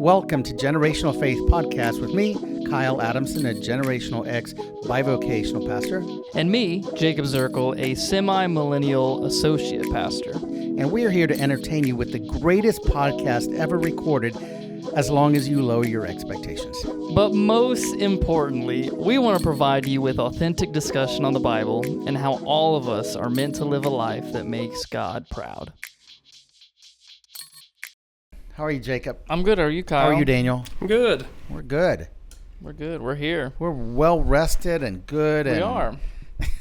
Welcome to Generational Faith Podcast with me, Kyle Adamson, a Generational X bivocational pastor. And me, Jacob Zerkel, a semi-millennial associate pastor. And we are here to entertain you with the greatest podcast ever recorded, as long as you lower your expectations. But most importantly, we want to provide you with authentic discussion on the Bible and how all of us are meant to live a life that makes God proud. How are you, Jacob? I'm good. How are you, Kyle? How are you, Daniel? I'm good. We're good. We're good. We're here. We're well rested and good. We are.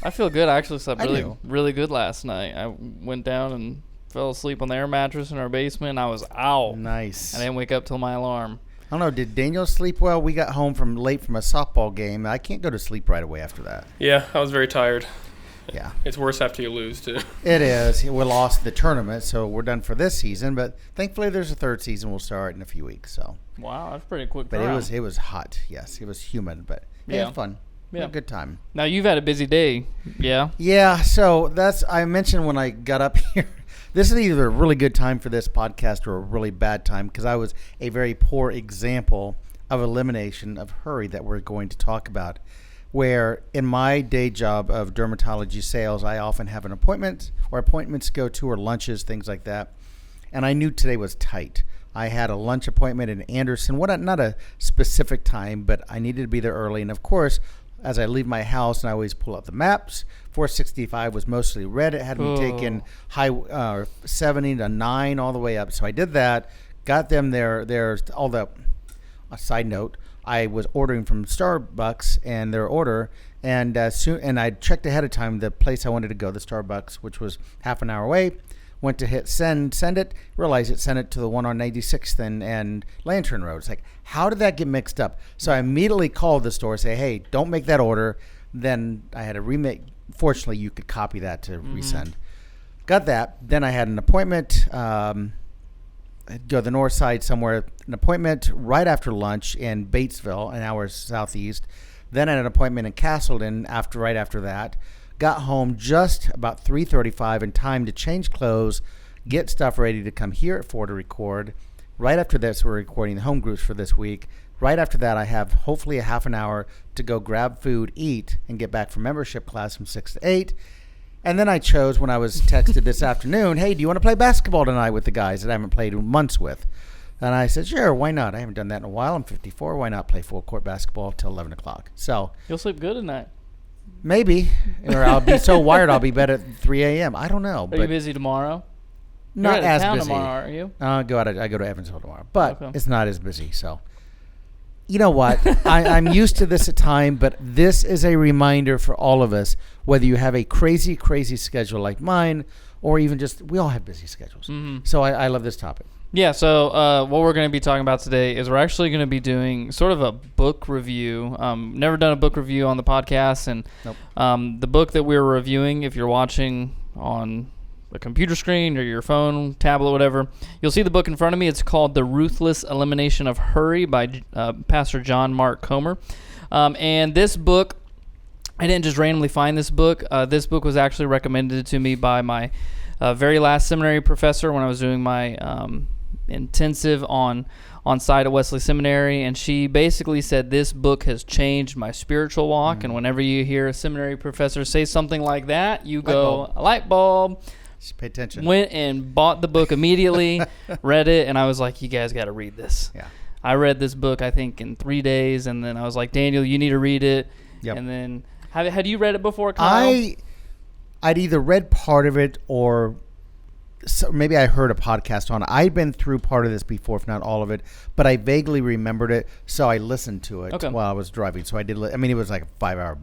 I feel good. I actually slept really good last night. I went down and fell asleep on the air mattress in our basement. I was out. Nice. I didn't wake up till my alarm. I don't know. Did Daniel sleep well? We got home late from a softball game. I can't go to sleep right away after that. Yeah, I was very tired. Yeah. It's worse after you lose, too. It is. We lost the tournament, so we're done for this season. But thankfully, there's a third season. We'll start in a few weeks. So. Wow, that's pretty quick. But it was hot. Yes, it was humid, but it was fun. Yeah, a good time. Now you've had a busy day. Yeah. Yeah. So I mentioned when I got up here. This is either a really good time for this podcast or a really bad time because I was a very poor example of elimination of hurry that we're going to talk about. Where in my day job of dermatology sales, I often have an appointment or appointments to go to or lunches, things like that. And I knew today was tight. I had a lunch appointment in Anderson, not a specific time, but I needed to be there early. And of course, as I leave my house and I always pull out the maps, 465 was mostly red. It had me taking high 70 to 9 all the way up. So I did that, got them there. There's all the side note. I was ordering from Starbucks and their order, and I checked ahead of time the place I wanted to go, the Starbucks, which was half an hour away. Went to hit send it, realized it sent it to the one on 96th and Lantern Road. It's like, how did that get mixed up? So I immediately called the store, say, hey, don't make that order. Then I had to remake. Fortunately, you could copy that to resend. Got that. Then I had an appointment. Go to the north side somewhere, an appointment right after lunch in Batesville, an hour southeast. Then I had an appointment in Castleton right after that. Got home just about 3:35 in time to change clothes, get stuff ready to come here at 4 to record. Right after this, we're recording the home groups for this week. Right after that, I have hopefully a half an hour to go grab food, eat, and get back for membership class from 6 to 8. And then I chose when I was texted this afternoon, hey, do you want to play basketball tonight with the guys that I haven't played in months with? And I said, sure, why not? I haven't done that in a while. I'm 54. Why not play full court basketball till 11 o'clock? So you'll sleep good tonight. Maybe. Or I'll be so wired I'll be bed at 3 a.m. I don't know. Are you busy tomorrow? Not as busy. Tomorrow, are you? I go to Evansville tomorrow. But It's not as busy, so. You know what? I'm used to this at time, but this is a reminder for all of us, whether you have a crazy, crazy schedule like mine, or even just, we all have busy schedules. Mm-hmm. So I love this topic. Yeah, so what we're going to be talking about today is we're actually going to be doing sort of a book review. Never done a book review on the podcast, and the book that we're reviewing, if you're watching on a computer screen or your phone, tablet, whatever, you'll see the book in front of me. It's called The Ruthless Elimination of Hurry by Pastor John Mark Comer. And this book, I didn't just randomly find this book. This book was actually recommended to me by my very last seminary professor when I was doing my intensive on site at Wesley Seminary, and she basically said this book has changed my spiritual walk. And whenever you hear a seminary professor say something like that, you go, light bulb. Just pay attention. Went and bought the book immediately, read it, and I was like, you guys got to read this. Yeah. I read this book, I think, in 3 days, and then I was like, Daniel, you need to read it. Yep. And then, had you read it before, Kyle? I'd either read part of it or maybe I heard a podcast on it. I'd been through part of this before, if not all of it, but I vaguely remembered it, so I listened to it while I was driving. So I did. it was like a 4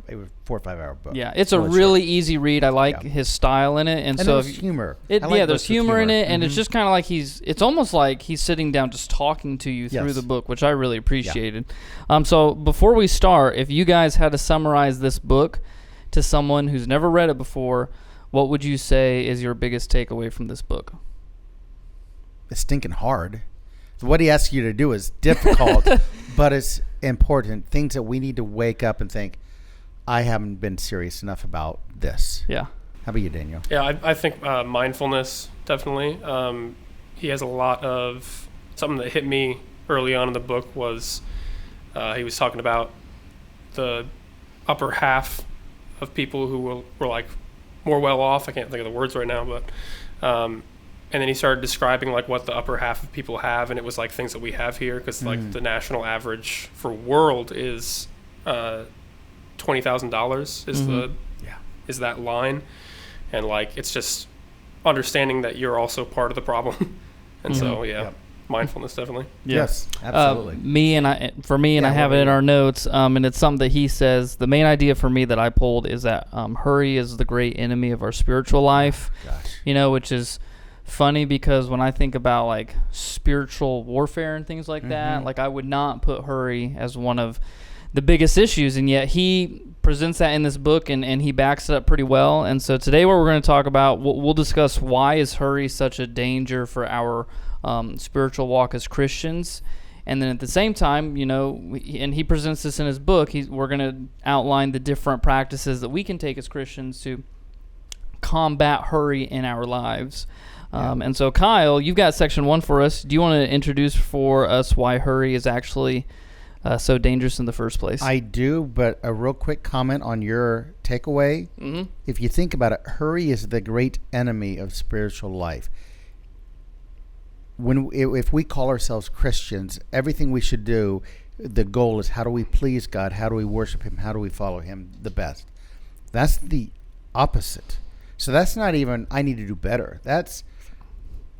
or 5 hour book. Yeah, it's a really easy read. I like his style in it, and so there's humor. There's humor in it, and it's just kind of like it's almost like he's sitting down just talking to you through the book, which I really appreciated. Yeah. So before we start, if you guys had to summarize this book to someone who's never read it before, what would you say is your biggest takeaway from this book? It's stinking hard. So what he asks you to do is difficult, but it's important. Things that we need to wake up and think, I haven't been serious enough about this. Yeah. How about you, Daniel? Yeah, I think mindfulness, definitely. He has a lot of something that hit me early on in the book was he was talking about the upper half of people who were like more well off. I can't think of the words right now, but and then he started describing like what the upper half of people have, and it was like things that we have here, because like the national average for world is $20,000 is that line, and like it's just understanding that you're also part of the problem, and so mindfulness definitely. Yes, absolutely. I have it in our notes, and it's something that he says. The main idea for me that I pulled is that hurry is the great enemy of our spiritual life. Gosh. Which is funny because when I think about like spiritual warfare and things like that, like I would not put hurry as one of the biggest issues, and yet he presents that in this book, and he backs it up pretty well. And so today what we're going to talk about, we'll discuss why is hurry such a danger for our spiritual walk as Christians. And then at the same time, and he presents this in his book, we're going to outline the different practices that we can take as Christians to combat hurry in our lives. And so Kyle, you've got section 1 for us. Do you want to introduce for us why hurry is actually so dangerous in the first place? I do, but a real quick comment on your takeaway. Mm-hmm. If you think about it, hurry is the great enemy of spiritual life. If we call ourselves Christians, everything we should do, the goal is how do we please God? How do we worship Him? How do we follow Him the best? That's the opposite. So that's not even, I need to do better. That's,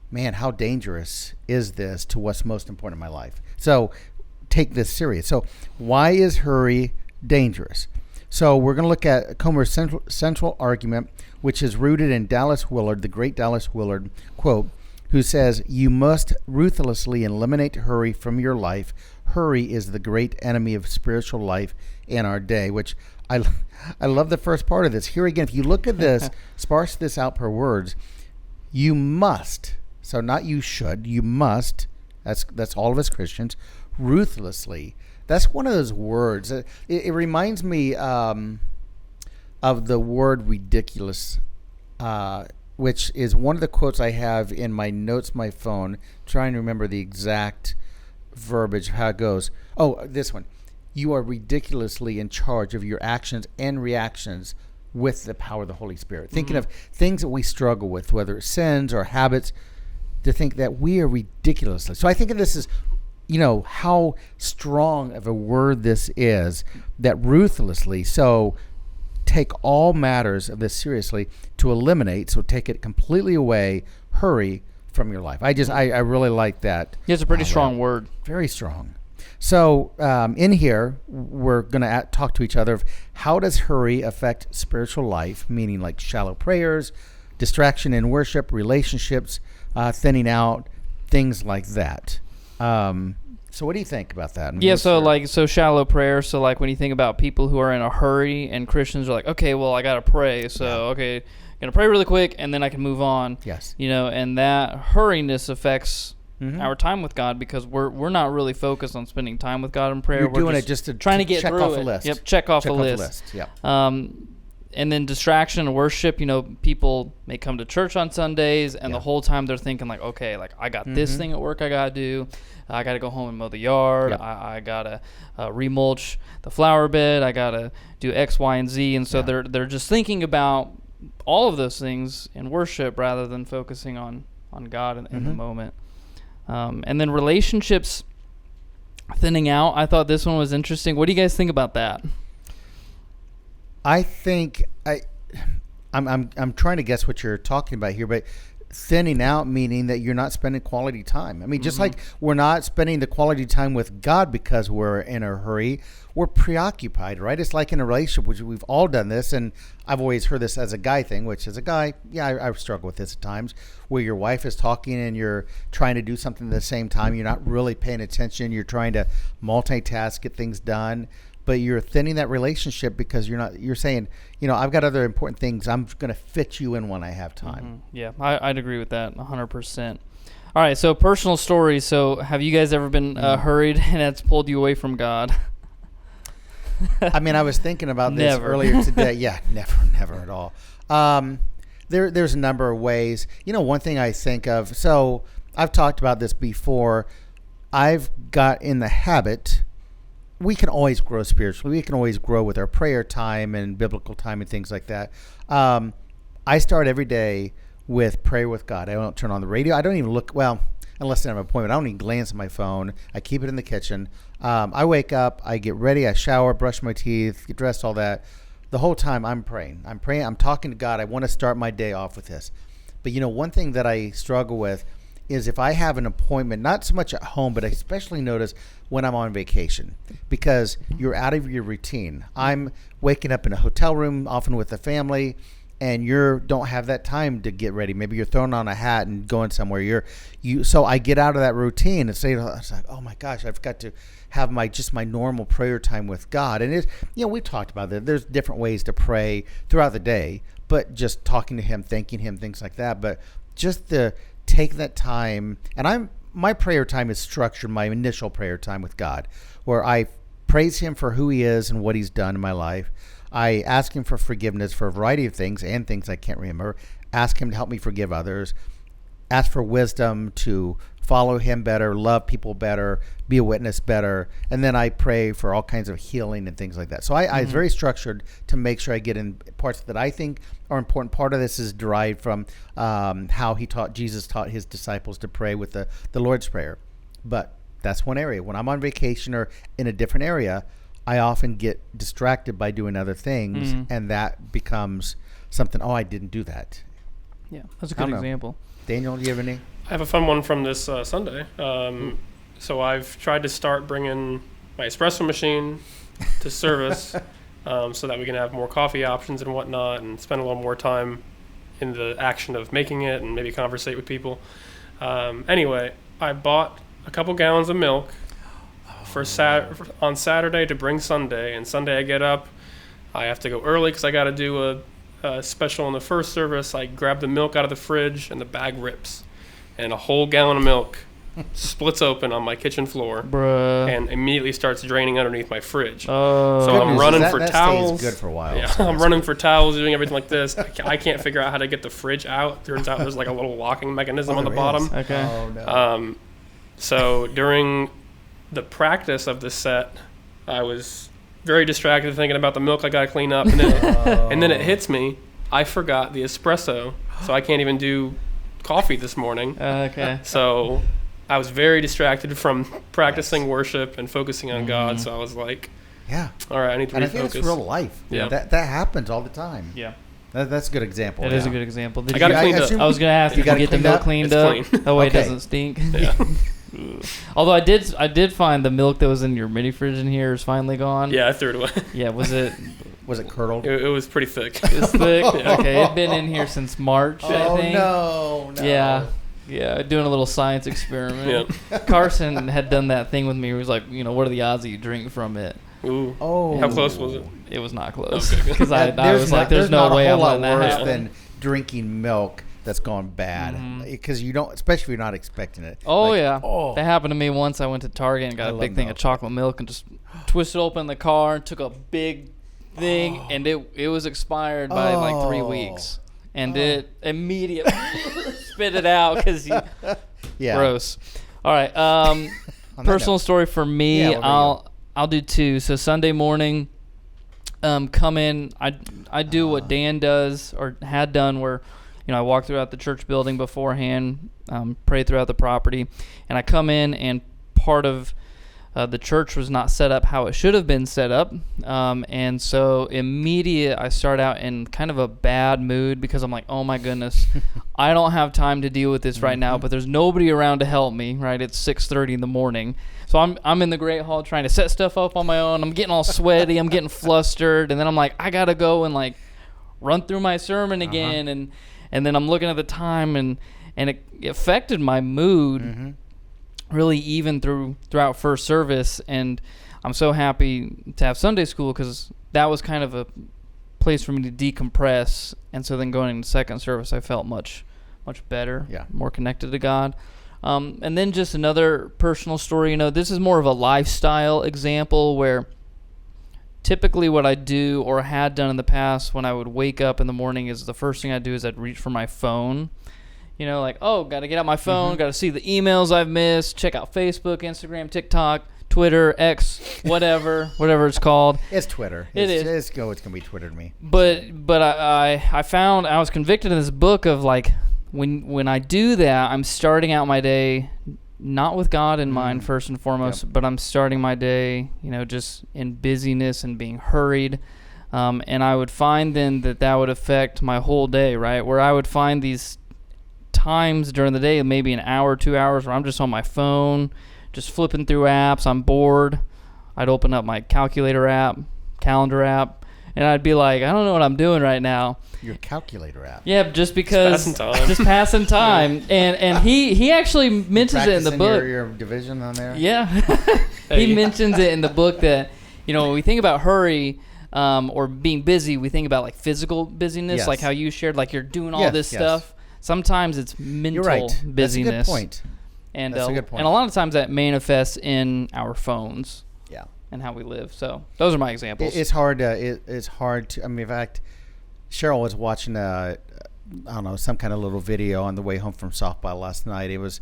man, how dangerous is this to what's most important in my life? So take this serious. So why is hurry dangerous? So we're going to look at Comer's central argument, which is rooted in Dallas Willard, the great Dallas Willard quote, who says, "You must ruthlessly eliminate hurry from your life. Hurry is the great enemy of spiritual life in our day," which I love the first part of this. Here again, if you look at this, sparse this out per words, you must, so not you should, you must, that's all of us Christians, ruthlessly. That's one of those words. It reminds me of the word ridiculous, which is one of the quotes I have in my notes, my phone, trying to remember the exact verbiage, how it goes. Oh, this one. You are ridiculously in charge of your actions and reactions with the power of the Holy Spirit. Thinking of things that we struggle with, whether it's sins or habits, to think that we are ridiculously. So I think of this as, how strong of a word this is, that ruthlessly. So take all matters of this seriously to eliminate, so take it completely away, hurry from your life. I really like that. Yeah, it's a pretty strong word. Very strong. So in here, we're going to talk to each other of how does hurry affect spiritual life, meaning like shallow prayers, distraction in worship, relationships, thinning out, things like that. So what do you think about that? Yeah, so shallow prayer. So like when you think about people who are in a hurry, and Christians are like, okay, well, I got to pray. So, okay, I'm going to pray really quick and then I can move on. Yes. And that hurriness affects our time with God, because we're not really focused on spending time with God in prayer. We're doing it just to trying to get check through off it. a list. Yep, check off a list. Yep. And then distraction and worship, people may come to church on Sundays, and the whole time they're thinking like, okay, like I got this thing at work I got to do. I got to go home and mow the yard. Yep. I got to remulch the flower bed. I got to do X, Y, and Z. And so they're just thinking about all of those things in worship rather than focusing on God in the moment. And then relationships thinning out. I thought this one was interesting. What do you guys think about that? I think I'm trying to guess what you're talking about here, but thinning out meaning that you're not spending quality time. I mean, just like we're not spending the quality time with God because we're in a hurry, we're preoccupied, right? It's like in a relationship, which we've all done this, and I've always heard this as a guy thing, which as a guy, I struggle with this at times, where your wife is talking and you're trying to do something at the same time. You're not really paying attention. You're trying to multitask, get things done, but you're thinning that relationship because you're saying, I've got other important things. I'm going to fit you in when I have time. Yeah, I'd agree with that 100%. All right, so personal stories. So have you guys ever been hurried and that's pulled you away from God? I mean, I was thinking about this earlier today. Yeah, never at all. There's a number of ways. One thing I think of, so I've talked about this before, I've got in the habit. We can always grow spiritually. We can always grow with our prayer time and biblical time and things like that. I start every day with prayer with God. I don't turn on the radio. I don't even look, unless I have an appointment. I don't even glance at my phone. I keep it in the kitchen. I wake up, I get ready, I shower, brush my teeth, get dressed, all that. The whole time I'm praying. I'm talking to God. I want to start my day off with this. But, one thing that I struggle with is if I have an appointment, not so much at home, but I especially notice when I'm on vacation, because you're out of your routine. I'm waking up in a hotel room, often with the family, and you don't have that time to get ready. Maybe you're throwing on a hat and going somewhere. So I get out of that routine and say, it's like, oh my gosh, I've got to have my normal prayer time with God. And we talked about that. There's different ways to pray throughout the day, but just talking to Him, thanking Him, things like that. But just to take that time, and my prayer time is structured, my initial prayer time with God, where I praise Him for who He is and what He's done in my life. I ask Him for forgiveness for a variety of things and things I can't remember. Ask Him to help me forgive others. Ask for wisdom to follow Him better, love people better, be a witness better. And then I pray for all kinds of healing and things like that. So I it's very structured to make sure I get in parts that I think are important. Part of this is derived from how Jesus taught His disciples to pray with the Lord's Prayer. But that's one area. When I'm on vacation or in a different area, I often get distracted by doing other things, and that becomes something, I didn't do that. Yeah, that's a good example. Daniel, do you have any? I have a fun one from this Sunday. So I've tried to start bringing my espresso machine to service so that we can have more coffee options and whatnot, and spend a little more time in the action of making it and maybe conversate with people. Anyway, I bought a couple gallons of milk on Saturday to bring Sunday, and Sunday I get up, I have to go early because I got to do a special in the first service. I grab the milk out of the fridge and the bag rips, and a whole gallon of milk splits open on my kitchen floor. Bruh. And immediately starts draining underneath my fridge. Oh. So I'm running for that towels. Stays good for a while. Yeah, So I'm running for towels, doing everything like this. I can't figure out how to get the fridge out. Turns out there's like a little locking mechanism on the bottom. Okay. Oh, no. So during the practice of the set, I was very distracted thinking about the milk I got to clean up, and then it hits me. I forgot the espresso, so I can't even do coffee this morning. Okay. So I was very distracted from practicing worship and focusing on God. So I was like, yeah. All right, I need to refocus. And I think it's real life. Yeah. That happens all the time. Yeah. That's a good example. It is a good example. I got it cleaned up. I was going to ask, did you get the milk cleaned up? Clean. That way it doesn't stink. Yeah. Although I did find the milk that was in your mini fridge in here is finally gone. Yeah, I threw it away. Yeah, was it curdled? It was pretty thick. It was thick? Okay, it'd been in here since March, I think. No. Yeah, doing a little science experiment. Yeah. Carson had done that thing with me. He was like, what are the odds that you drink from it? Ooh. Oh. How close was it? It was not close. Okay. Because I was like, there's no way I'm letting that happen. Than drinking milk that's gone bad, because you don't, especially if you're not expecting it. Oh, yeah. That happened to me once. I went to Target and got a big thing of chocolate milk and just twisted open the car and took a big thing, and it was expired by like 3 weeks. And it immediately spit it out because gross. All right. Personal story for me. Yeah, I'll do two. So Sunday morning, come in. I do what Dan does or had done, where I walk throughout the church building beforehand, pray throughout the property, and I come in, and part of the church was not set up how it should have been set up, and so I start out in kind of a bad mood because I'm like, oh my goodness, I don't have time to deal with this right now, but there's nobody around to help me, right? It's 6:30 in the morning. So I'm in the Great Hall trying to set stuff up on my own. I'm getting all sweaty. I'm getting flustered. And then I'm like, I got to go and like run through my sermon again. And then I'm looking at the time, and it affected my mood really even throughout first service. And I'm so happy to have Sunday school because that was kind of a place for me to decompress. And so then going into second service, I felt much better, more connected to God. And then just another personal story, this is more of a lifestyle example where typically what I do or had done in the past when I would wake up in the morning is the first thing I do is I'd reach for my phone. Like, oh, got to get out my phone, got to see the emails I've missed, check out Facebook, Instagram, TikTok, Twitter, X, whatever it's called. It's Twitter. It's going to be Twitter to me. But I found, I was convicted in this book of like, when I do that, I'm starting out my day not with God in mind first and foremost, but I'm starting my day, just in busyness and being hurried. And I would find then that would affect my whole day, right? Where I would find these times during the day, maybe an hour, 2 hours, where I'm just on my phone, just flipping through apps. I'm bored. I'd open up my calculator app, calendar app, and I'd be like, I don't know what I'm doing right now. Your calculator app. Yeah, just because. Just passing time. And he actually mentions it in the book. Your division on there? Yeah. He mentions it in the book that, when we think about hurry or being busy, we think about like physical busyness, like how you shared, like you're doing all this stuff. Sometimes it's mental busyness. That's a good point. And a lot of times that manifests in our phones. Yeah. And how we live. So those are my examples. It's hard to. I mean, in fact, Cheryl was watching some kind of little video on the way home from softball last night. It was,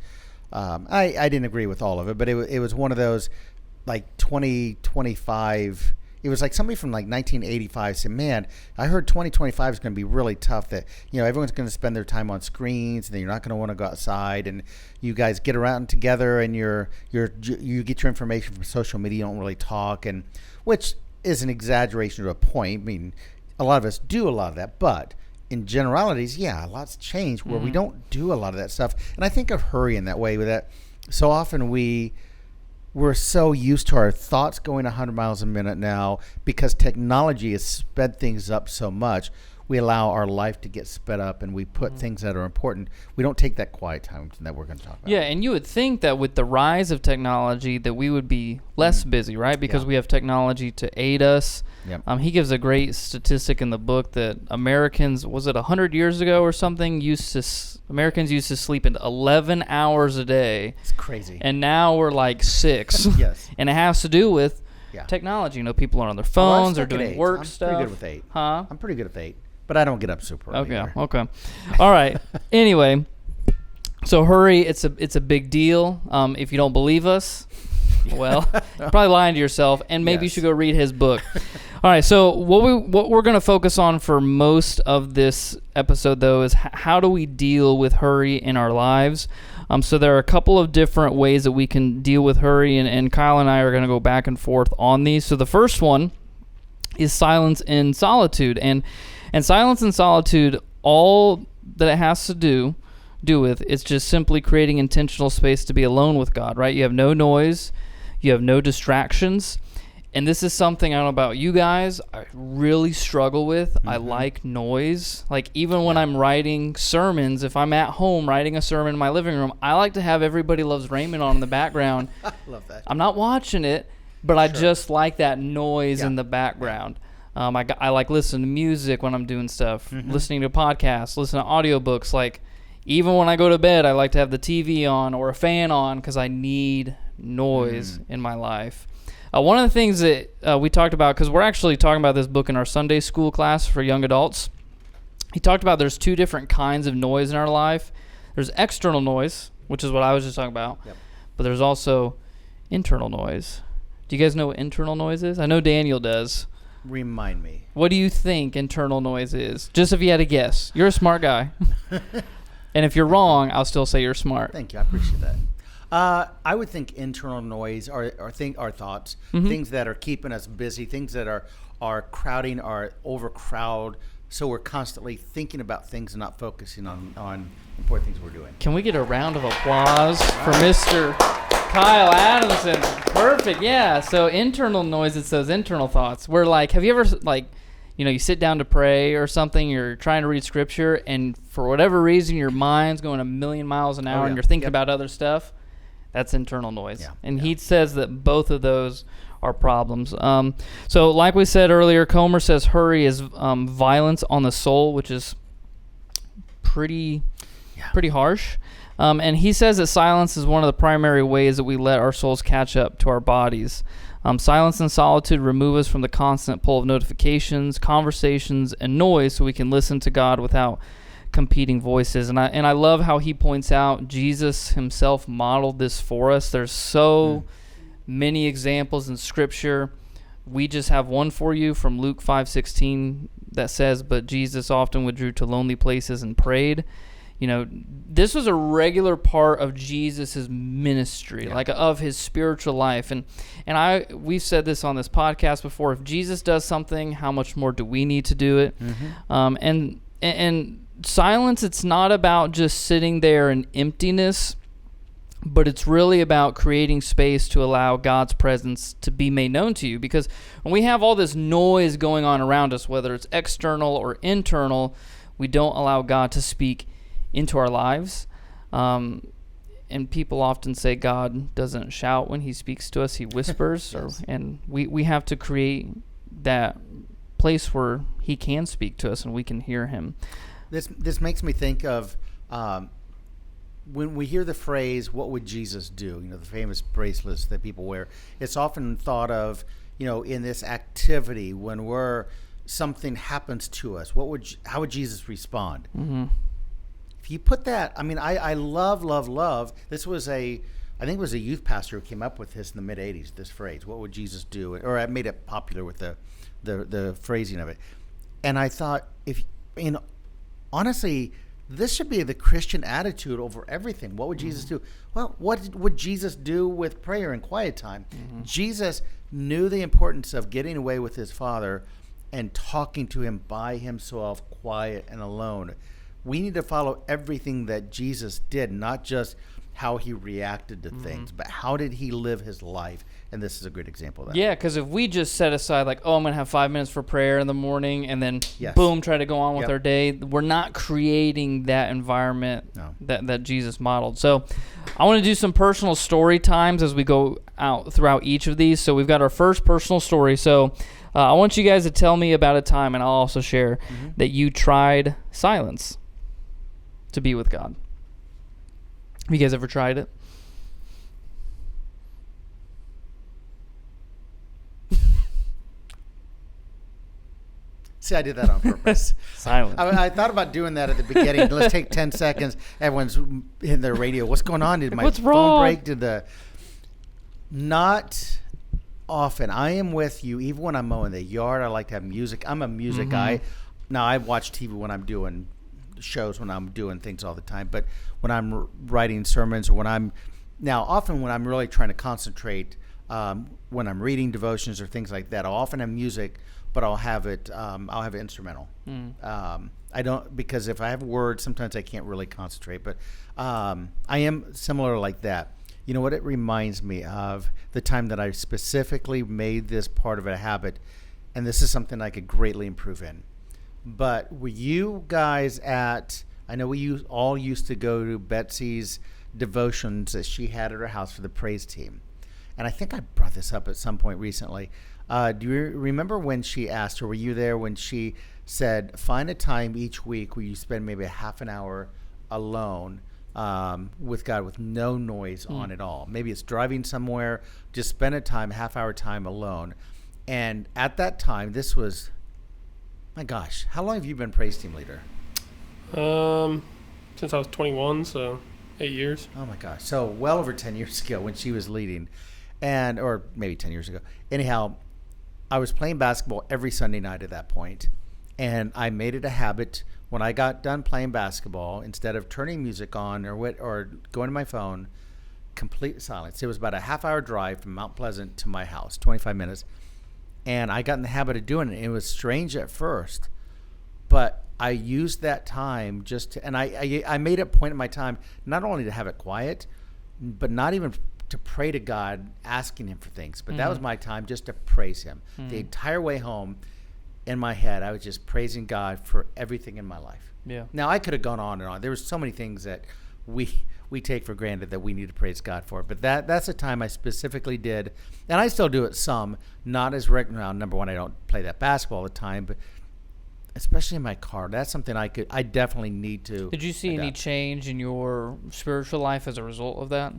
I didn't agree with all of it, but it was one of those like 2025. It was like somebody from like 1985 said, man, I heard 2025 is going to be really tough, that, everyone's going to spend their time on screens and then you're not going to want to go outside, and you guys get around together and you get your information from social media, you don't really talk, and which is an exaggeration to a point. I mean, a lot of us do a lot of that, but in generalities, a lot's changed where we don't do a lot of that stuff. And I think of hurry in that way, with that so often we're so used to our thoughts going 100 miles a minute now, because technology has sped things up so much. We allow our life to get sped up, and we put things that are important. We don't take that quiet time that we're going to talk about. Yeah, and you would think that with the rise of technology that we would be less busy, right? Because we have technology to aid us. Yep. He gives a great statistic in the book that Americans, was it 100 years ago or something, Americans used to sleep in 11 hours a day. It's crazy. And now we're like 6. Yes. And it has to do with technology. People are on their phones, they're doing work stuff. I'm pretty good with 8. Huh? I'm pretty good with 8. But I don't get up super early. Okay. All right. Anyway, so hurry, it's a big deal. If you don't believe us, well, you're probably lying to yourself, and maybe you should go read his book. All right, so what we're going to focus on for most of this episode, though, is how do we deal with hurry in our lives? So there are a couple of different ways that we can deal with hurry, and Kyle and I are going to go back and forth on these. So the first one is silence and solitude, and silence and solitude, all that it has to do with, it's just simply creating intentional space to be alone with God, right? You have no noise, you have no distractions, and this is something, I don't know about you guys, I really struggle with. I like noise. Like, even when I'm writing sermons, if I'm at home writing a sermon in my living room, I like to have Everybody Loves Raymond on in the background. I love that. I'm not watching it, but I just like that noise in the background. I like listening to music when I'm doing stuff, listening to podcasts, listening to audiobooks. Like, even when I go to bed, I like to have the TV on or a fan on because I need noise in my life. One of the things that we talked about, because we're actually talking about this book in our Sunday school class for young adults, he talked about there's 2 different kinds of noise in our life. There's external noise, which is what I was just talking about, but there's also internal noise. Do you guys know what internal noise is? I know Daniel does. Remind me. What do you think internal noise is? Just if you had to guess. You're a smart guy. And if you're wrong, I'll still say you're smart. Thank you. I appreciate that. I would think internal noise are thoughts, things that are keeping us busy, things that are crowding, are overcrowd. So we're constantly thinking about things and not focusing on important things we're doing. Can we get a round of applause for Mr. Kyle Adamson? Perfect. Yeah. So internal noise, it's those internal thoughts. We're like, have you ever, like, you sit down to pray or something, you're trying to read scripture, and for whatever reason, your mind's going 1,000,000 miles an hour and you're thinking about other stuff? That's internal noise. Yeah. And he says that both of those are problems. So like we said earlier, Comer says hurry is violence on the soul, which is pretty harsh. And he says that silence is one of the primary ways that we let our souls catch up to our bodies. Silence and solitude remove us from the constant pull of notifications, conversations, and noise, so we can listen to God without competing voices. And I love how he points out Jesus himself modeled this for us. There's so many examples in Scripture. We just have one for you from Luke 5:16 that says, "But Jesus often withdrew to lonely places and prayed." You know, this was a regular part of Jesus's ministry, like of his spiritual life. And we've said this on this podcast before. If Jesus does something, how much more do we need to do it? And silence, it's not about just sitting there in emptiness, but it's really about creating space to allow God's presence to be made known to you. Because when we have all this noise going on around us, whether it's external or internal, we don't allow God to speak into our lives. And people often say God doesn't shout when he speaks to us, he whispers. Yes. And we have to create that place where he can speak to us and we can hear him. This makes me think of when we hear the phrase, what would Jesus do? You know, the famous bracelets that people wear. It's often thought of, you know, in this activity when something happens to us. How would Jesus respond? If you put that, I mean, I love. This was I think it was a youth pastor who came up with this in the mid '80s. This phrase, "What would Jesus do?" Or I made it popular with the phrasing of it. And I thought, honestly, this should be the Christian attitude over everything. What would Jesus do? Well, what would Jesus do with prayer and quiet time? Jesus knew the importance of getting away with his Father and talking to him by himself, quiet and alone. We need to follow everything that Jesus did, not just how he reacted to things, but how did he live his life? And this is a great example of that. Yeah, because if we just set aside like, I'm going to have 5 minutes for prayer in the morning and then boom, try to go on with our day, we're not creating that environment that Jesus modeled. So I want to do some personal story times as we go out throughout each of these. So we've got our first personal story. So I want you guys to tell me about a time, and I'll also share, that you tried silence to be with God. Have you guys ever tried it? See, I did that on purpose. Silent. I thought about doing that at the beginning. Let's take 10 seconds. Everyone's hitting their radio. What's going on? Did my phone break? Not often. I am with you. Even when I'm mowing the yard, I like to have music. I'm a music guy. Now, I watch TV when I'm doing shows, when I'm doing things all the time. But when I'm writing sermons, or often when I'm really trying to concentrate, when I'm reading devotions or things like that, I'll often have music, but I'll have it instrumental. I don't, because if I have words, sometimes I can't really concentrate. But I am similar like that. You know what it reminds me of? The time that I specifically made this part of a habit, and this is something I could greatly improve in. But were you guys I know we all used to go to Betsy's devotions that she had at her house for the praise team. And I think I brought this up at some point recently. Do you remember when she asked, or were you there when she said, find a time each week where you spend maybe a half an hour alone with God with no noise on at all? Maybe it's driving somewhere, just spend a half-hour time alone. And at that time, this was, my gosh, how long have you been praise team leader? Since I was 21, so 8 years. Oh my gosh. So well over 10 years ago when she was leading, or maybe 10 years ago. Anyhow, I was playing basketball every Sunday night at that point, and I made it a habit when I got done playing basketball, instead of turning music on or going to my phone, complete silence. It was about a half-hour drive from Mount Pleasant to my house, 25 minutes. And I got in the habit of doing it. It was strange at first, but I used that time and I made a point in my time not only to have it quiet, but not even to pray to God, asking him for things. But that was my time just to praise him. The entire way home, in my head, I was just praising God for everything in my life. Yeah. Now, I could have gone on and on. There were so many things that we take for granted that we need to praise God for. But that's a time I specifically did, and I still do it some, not as regular. Now, number one, I don't play that basketball all the time, but especially in my car, that's something I definitely need to. Did you see any change in your spiritual life as a result of that?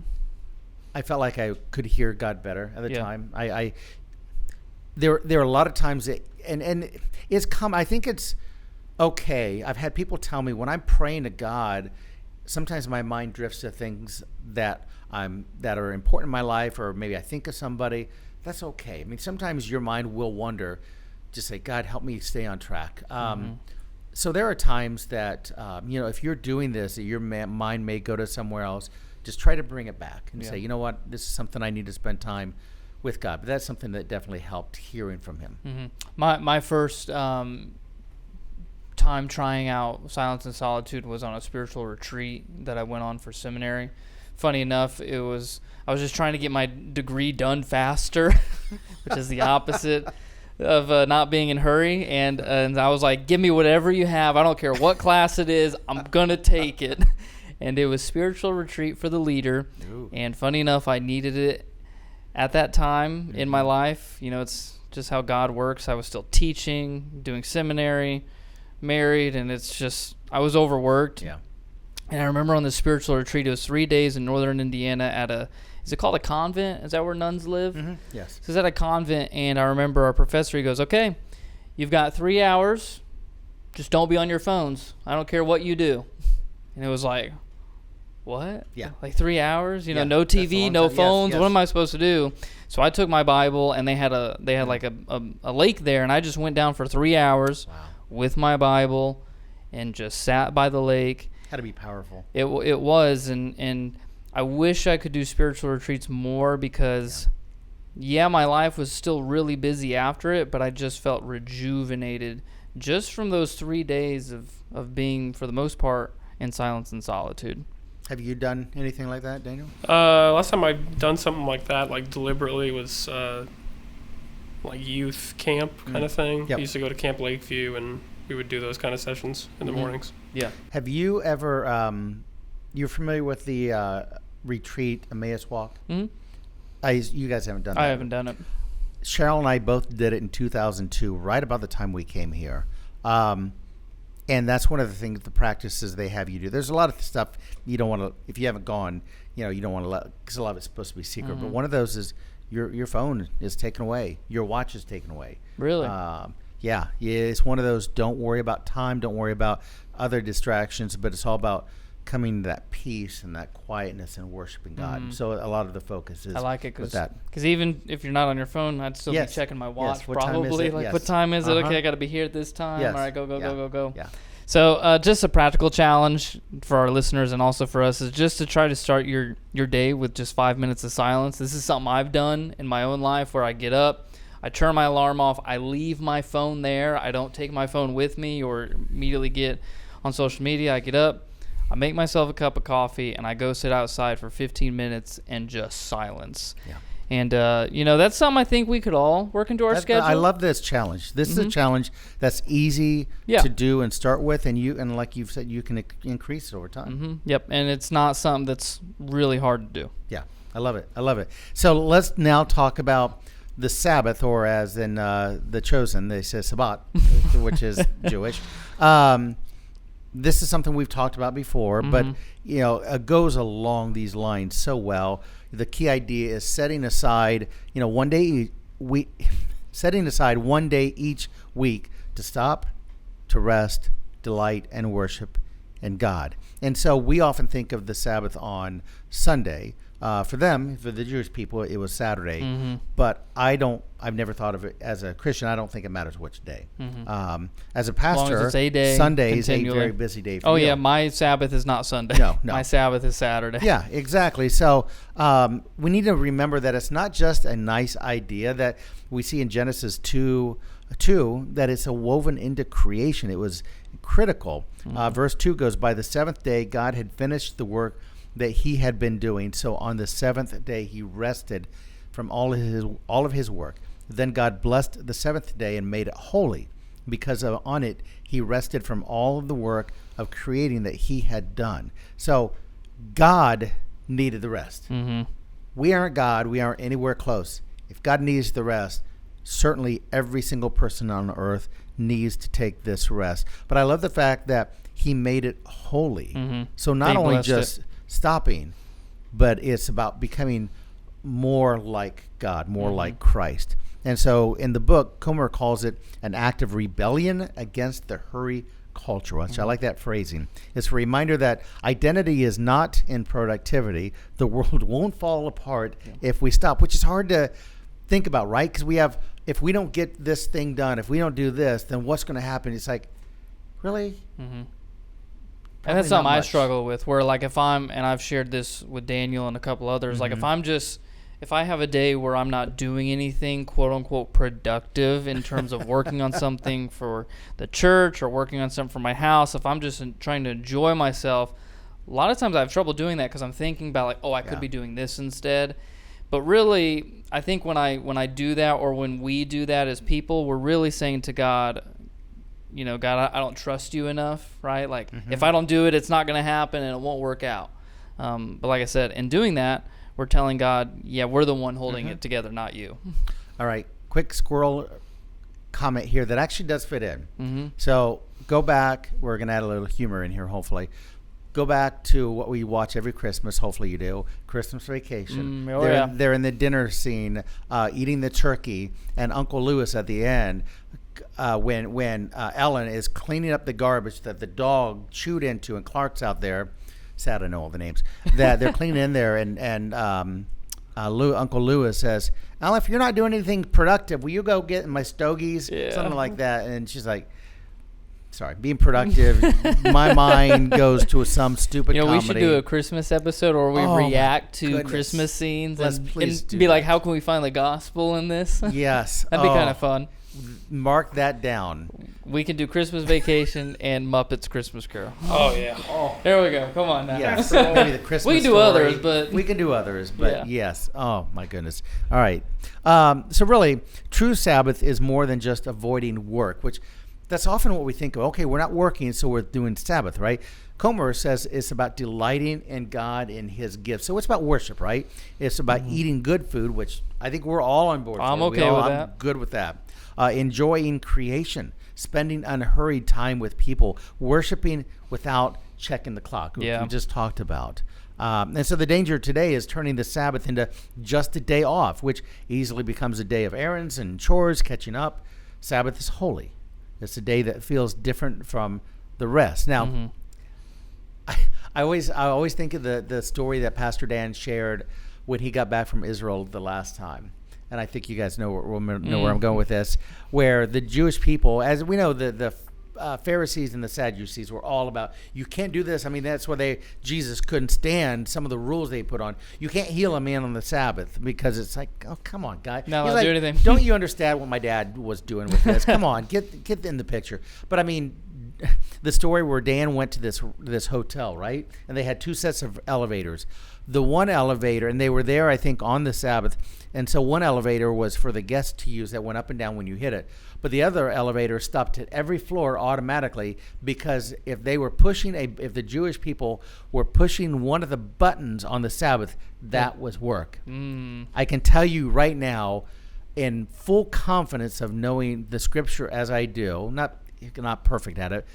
I felt like I could hear God better at the time. There are a lot of times that, and it's come. I think it's okay. I've had people tell me when I'm praying to God, sometimes my mind drifts to things that are important in my life, or maybe I think of somebody. That's okay. I mean, sometimes your mind will wander. Just say, God, help me stay on track. So there are times that, if you're doing this, your mind may go to somewhere else. Just try to bring it back and say, you know what, this is something I need to spend time with God. But that's something that definitely helped hearing from him. My first time trying out silence and solitude was on a spiritual retreat that I went on for seminary. Funny enough, I was just trying to get my degree done faster, which is the opposite of not being in a hurry. And I was like, give me whatever you have. I don't care what class it is. I'm going to take it. And it was spiritual retreat for the leader. Ooh. And funny enough, I needed it at that time in my life. It's just how God works. I was still teaching, doing seminary, married, and it's just, I was overworked. Yeah. And I remember on the spiritual retreat, it was 3 days in northern Indiana at is it called a convent? Is that where nuns live? Mm-hmm. Yes. So it's at a convent, and I remember our professor, he goes, okay, you've got 3 hours. Just don't be on your phones. I don't care what you do. And it was like, what? Yeah. Like 3 hours? Yeah, no TV, no time. phones. Yes. What am I supposed to do? So I took my Bible, and they had like a lake there, and I just went down for 3 hours with my Bible and just sat by the lake. Had to be powerful. It was, and I wish I could do spiritual retreats more because, my life was still really busy after it, but I just felt rejuvenated just from those 3 days of being, for the most part, in silence and solitude. Have you done anything like that, Daniel? Last time I've done something like that, like deliberately, was like youth camp kind of thing. Yep. I used to go to Camp Lakeview, and we would do those kind of sessions in the mornings. Yeah. Have you ever, you're familiar with the retreat Emmaus Walk? Mm-hmm. You guys haven't done that. I haven't done it. Cheryl and I both did it in 2002, right about the time we came here. And that's one of the things, the practices they have you do. There's a lot of stuff you don't want to, if you haven't gone, you don't want to let, because a lot of it's supposed to be secret. Mm-hmm. But one of those is your phone is taken away. Your watch is taken away. Really? Yeah. It's one of those, don't worry about time, don't worry about other distractions, but it's all about coming to that peace and that quietness and worshiping God. Mm-hmm. So a lot of the focus is I like it with that. because even if you're not on your phone, I'd still be checking my watch. Yes. What time is probably it? Like, Yes. what time is it? Uh-huh. Okay, I got to be here at this time. Yes. All right, go. Yeah. So just a practical challenge for our listeners and also for us is just to try to start your day with just 5 minutes of silence. This is something I've done in my own life where I get up, I turn my alarm off, I leave my phone there. I don't take my phone with me or immediately get on social media. I get up, I make myself a cup of coffee, and I go sit outside for 15 minutes and just silence. Yeah. And, that's something I think we could all work into our schedule. I love this challenge. This is a challenge that's easy to do and start with, and like you've said, you can increase it over time. Mm-hmm. Yep, and it's not something that's really hard to do. Yeah, I love it. So let's now talk about the Sabbath, or as in the Chosen, they say Sabbat, which is Jewish. This is something we've talked about before, but it goes along these lines so well. The key idea is setting aside, one day each week to stop, to rest, delight, and worship in God. And so we often think of the Sabbath on Sunday. For the Jewish people, it was Saturday. Mm-hmm. But I've never thought of it as a Christian. I don't think it matters which day. Mm-hmm. As a pastor, as long as it's a day, Sunday is a very busy day for you. Oh, yeah, my Sabbath is not Sunday. No. My Sabbath is Saturday. Yeah, exactly. So we need to remember that it's not just a nice idea that we see in Genesis 2, that it's a woven into creation. It was critical. Mm-hmm. Verse 2 goes, by the seventh day, God had finished the work that he had been doing. So on the seventh day, he rested from all of his work. Then God blessed the seventh day and made it holy, because on it he rested from all of the work of creating that he had done. So God needed the rest. Mm-hmm. We aren't God. We aren't anywhere close. If God needs the rest, certainly every single person on earth needs to take this rest. But I love the fact that he made it holy. Mm-hmm. So not only just stopping, but it's about becoming more like God, more like Christ. And so in the book, Comer calls it an act of rebellion against the hurry culture, which I like that phrasing. It's a reminder that identity is not in productivity. The world won't fall apart if we stop, which is hard to think about, right? Because if we don't get this thing done, if we don't do this, then what's going to happen? It's like, really? Mm-hmm. And that's something I struggle with, where like if and I've shared this with Daniel and a couple others, like if I have a day where I'm not doing anything quote unquote productive in terms of working on something for the church or working on something for my house, if I'm just trying to enjoy myself, a lot of times I have trouble doing that because I'm thinking about like, I could be doing this instead. But really, I think when I do that, or when we do that as people, we're really saying to God, God, I don't trust you enough, right? Like, if I don't do it, it's not going to happen and it won't work out. But like I said, in doing that, we're telling God, we're the one holding it together, not you. All right. Quick squirrel comment here that actually does fit in. So go back. We're going to add a little humor in here, hopefully. Go back to what we watch every Christmas. Hopefully you do. Christmas Vacation. They're in the dinner scene, eating the turkey, and Uncle Lewis at the end, when Ellen is cleaning up the garbage that the dog chewed into, and Clark's out there. Sad I know all the names. That they're cleaning in there, and Uncle Lewis says, "Ellen, if you're not doing anything productive, will you go get my stogies?" Something like that. And she's like, sorry, being productive. My mind goes to some stupid comedy. We should do a Christmas episode where we react to Christmas scenes and be like, how can we find the gospel in this? Yes. That'd be kind of fun. Mark that down. We can do Christmas Vacation and Muppets Christmas Carol. Oh, yeah. There we go. Come on now. Yes. Maybe the Christmas we can do story. others, but... We can do others, but yes. Oh, my goodness. All right. So really, true Sabbath is more than just avoiding work, which... That's often what we think of. Okay, we're not working, so we're doing Sabbath, right? Comer says it's about delighting in God and His gifts. So it's about worship, right? It's about eating good food, which I think we're all on board for. I'm okay with that. I'm good with that. Enjoying creation, spending unhurried time with people, worshiping without checking the clock, which we just talked about. And so the danger today is turning the Sabbath into just a day off, which easily becomes a day of errands and chores, catching up. Sabbath is holy. It's a day that feels different from the rest. Now, I always think of the story that Pastor Dan shared when he got back from Israel the last time. And I think you guys know where I'm going with this, where the Jewish people, as we know, the Pharisees and the Sadducees were all about, you can't do this. I mean, that's why Jesus couldn't stand some of the rules they put on. You can't heal a man on the Sabbath because it's like, oh, come on, guy. No, I'll do anything. Don't you understand what my dad was doing with this? Come on, get in the picture. But I mean, the story where Dan went to this hotel, right? And they had two sets of elevators. The one elevator, and they were there, I think, on the Sabbath. And so one elevator was for the guests to use that went up and down when you hit it. But the other elevator stopped at every floor automatically because if the Jewish people were pushing one of the buttons on the Sabbath, that was work. I can tell you right now, in full confidence of knowing the Scripture as I do, not perfect at it,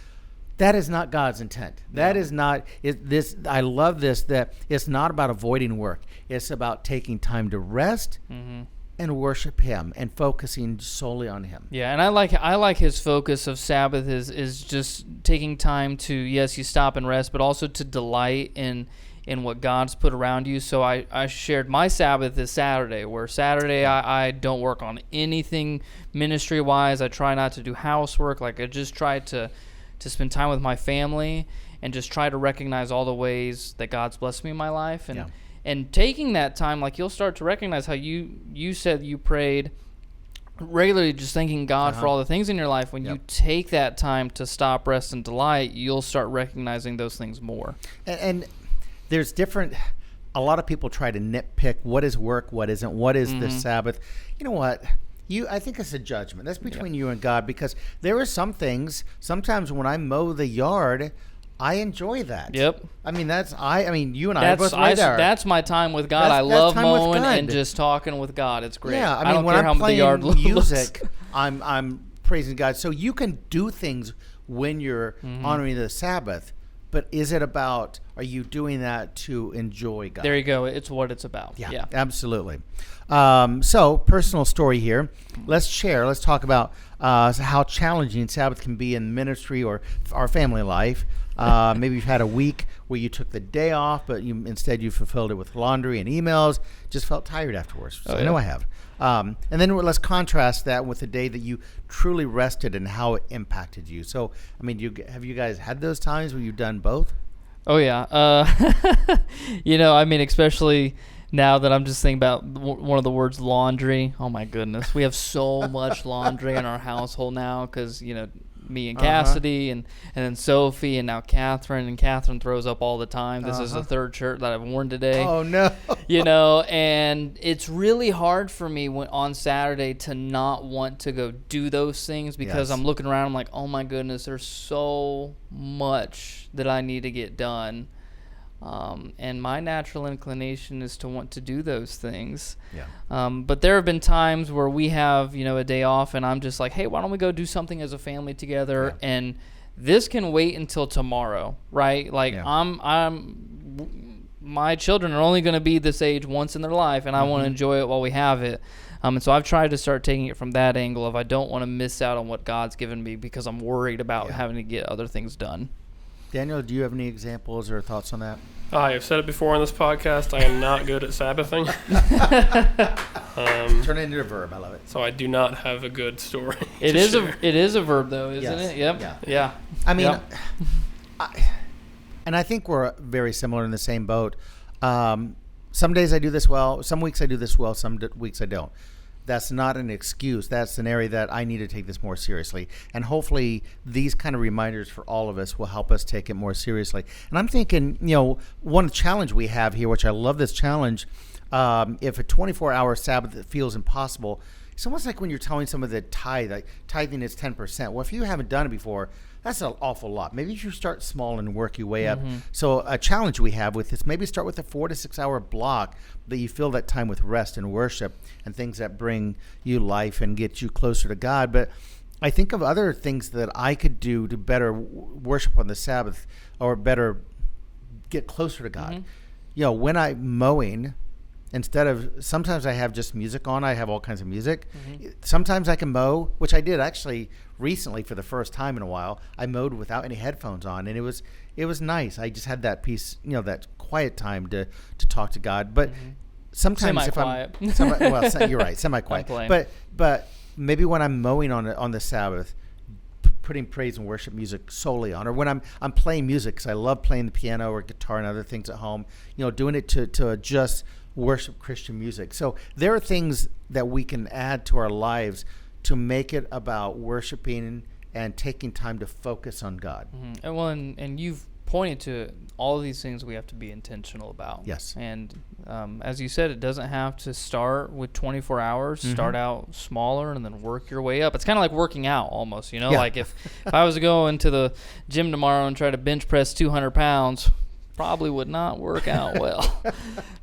that is not God's intent. That is not this. I love this, that it's not about avoiding work. It's about taking time to rest and worship Him and focusing solely on Him. Yeah, and I like his focus of Sabbath is just taking time to, yes, you stop and rest, but also to delight in what God's put around you. So I shared my Sabbath is Saturday, where Saturday I don't work on anything ministry-wise. I try not to do housework. Like I just try to spend time with my family and just try to recognize all the ways that God's blessed me in my life. And taking that time, like you'll start to recognize how you said you prayed regularly, just thanking God for all the things in your life. When you take that time to stop, rest, and delight, you'll start recognizing those things more. And there's a lot of people try to nitpick what is work, what isn't, what is the Sabbath. You know what? I think it's a judgment. That's between you and God, because there are some things, sometimes when I mow the yard, I enjoy that. Yep. I mean, you and I are both right there. That's my time with God. I love mowing and just talking with God. It's great. Yeah, I don't when care I'm how the yard playing looks. music, I'm praising God. So you can do things when you're honoring the Sabbath, but is it about, are you doing that to enjoy God? There you go. It's what it's about. Yeah. Absolutely. So personal story here. Let's talk about how challenging Sabbath can be in ministry or our family life. Maybe you've had a week where you took the day off, but instead you fulfilled it with laundry and emails, just felt tired afterwards. So I know I have. And then let's contrast that with the day that you truly rested and how it impacted you. So, I mean, have you guys had those times where you've done both? Oh, yeah. I mean, especially now that I'm just thinking about one of the words, laundry. Oh, my goodness. We have so much laundry in our household now because, me and Cassidy and then Sophie and now Catherine. And Catherine throws up all the time. This is the third shirt that I've worn today. Oh, no. And it's really hard for me on Saturday to not want to go do those things because I'm looking around. I'm like, oh, my goodness, there's so much that I need to get done. And my natural inclination is to want to do those things. Yeah. But there have been times where we have, a day off and I'm just like, hey, why don't we go do something as a family together? Yeah. And this can wait until tomorrow, right? Like my children are only going to be this age once in their life and I want to enjoy it while we have it. And so I've tried to start taking it from that angle of I don't want to miss out on what God's given me because I'm worried about having to get other things done. Daniel, do you have any examples or thoughts on that? I have said it before on this podcast. I am not good at Sabbathing. Turn it into a verb. I love it. So I do not have a good story. It is a verb though, isn't it? Yep. Yeah. I mean, and I think we're very similar in the same boat. Some days I do this well. Some weeks I do this well. Some weeks I don't. That's not an excuse. That's an area that I need to take this more seriously. And hopefully these kind of reminders for all of us will help us take it more seriously. And I'm thinking, one challenge we have here, which I love this challenge, if a 24-hour Sabbath feels impossible, it's almost like when you're telling someone that tithing is 10%. Well, if you haven't done it before, that's an awful lot. Maybe you should start small and work your way up. So a challenge we have with this, maybe start with a 4 to 6 hour block that you fill that time with rest and worship and things that bring you life and get you closer to God. But I think of other things that I could do to better worship on the Sabbath or better get closer to God. When I'm mowing, sometimes I have just music on. I have all kinds of music. Sometimes I can mow, which I did actually recently for the first time in a while. I mowed without any headphones on, and it was nice. I just had that peace, that quiet time to talk to God. But sometimes semi-quiet. You're right, semi-quiet. But maybe when I'm mowing on the Sabbath, putting praise and worship music solely on, or when I'm playing music because I love playing the piano or guitar and other things at home, doing it to just worship Christian music. So there are things that we can add to our lives to make it about worshiping and taking time to focus on God. And you've pointed to all of these things we have to be intentional about. Yes. And as you said, it doesn't have to start with 24 hours. Start out smaller and then work your way up. It's kind of like working out almost, like if I was to go into the gym tomorrow and try to bench press 200 pounds, probably would not work out well.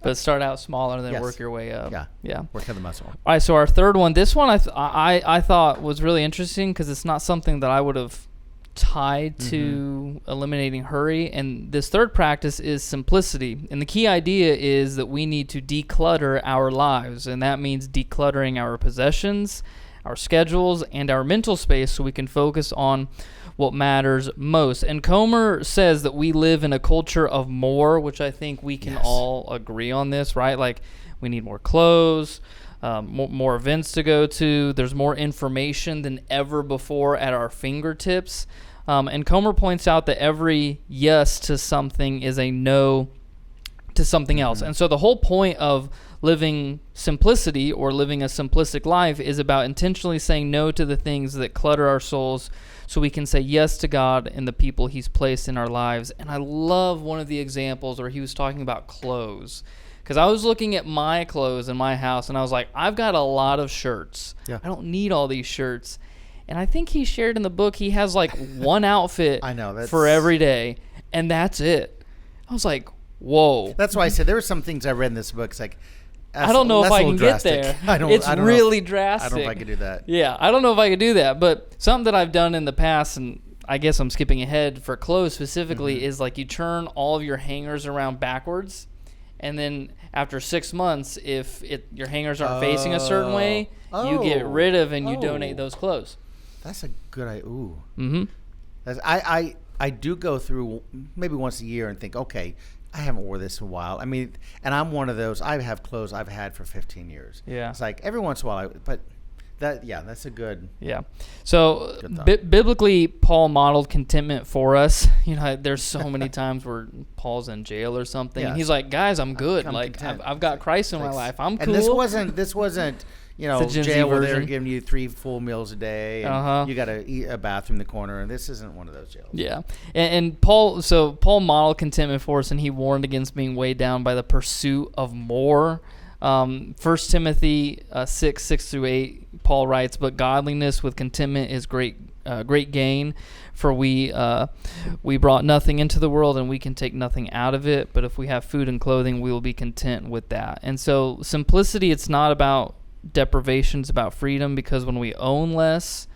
But start out smaller and then work your way up. Yeah. Work on the muscle. All right, so our third one. This one I thought was really interesting because it's not something that I would have tied to eliminating hurry. And this third practice is simplicity. And the key idea is that we need to declutter our lives. And that means decluttering our possessions, our schedules, and our mental space so we can focus on what matters most. And Comer says that we live in a culture of more, which I think we can all agree on this, right? Like we need more clothes, more events to go to. There's more information than ever before at our fingertips. And Comer points out that every yes to something is a no to something else. And so the whole point of living simplicity or living a simplistic life is about intentionally saying no to the things that clutter our souls so we can say yes to God and the people he's placed in our lives. And I love one of the examples where he was talking about clothes. Because I was looking at my clothes in my house and I was like, I've got a lot of shirts. I don't need all these shirts. And I think he shared in the book he has like one outfit for every day. And that's it. I was like, whoa. That's why I said there were some things I read in this book. It's like, I don't know if I can get there. It's really drastic. I don't know if I could do that. Yeah, I don't know if I could do that. But something that I've done in the past, and I guess I'm skipping ahead for clothes specifically, is like you turn all of your hangers around backwards, and then after 6 months, if your hangers aren't facing a certain way, you get rid of and you donate those clothes. That's a good idea. Ooh. Mm-hmm. I do go through maybe once a year and think, okay, I haven't wore this in a while. I mean, and I'm one of those. I have clothes I've had for 15 years. Yeah. It's like every once in a while, but that's a good. Yeah. So biblically, Paul modeled contentment for us. You know, there's so many times where Paul's in jail or something, and he's like, "Guys, I'm good. Like, I've got Christ in my life. I'm cool." And this wasn't. Jail where they're giving you 3 full meals a day, and you got to eat a bathroom in the corner, and this isn't one of those jails. Yeah, and Paul modeled contentment for us, and he warned against being weighed down by the pursuit of more. 1 Timothy 6:6-8, Paul writes, "But godliness with contentment is great gain, for we brought nothing into the world, and we can take nothing out of it. But if we have food and clothing, we will be content with that." And so simplicity, it's not about deprivation, it's about freedom, because when we own less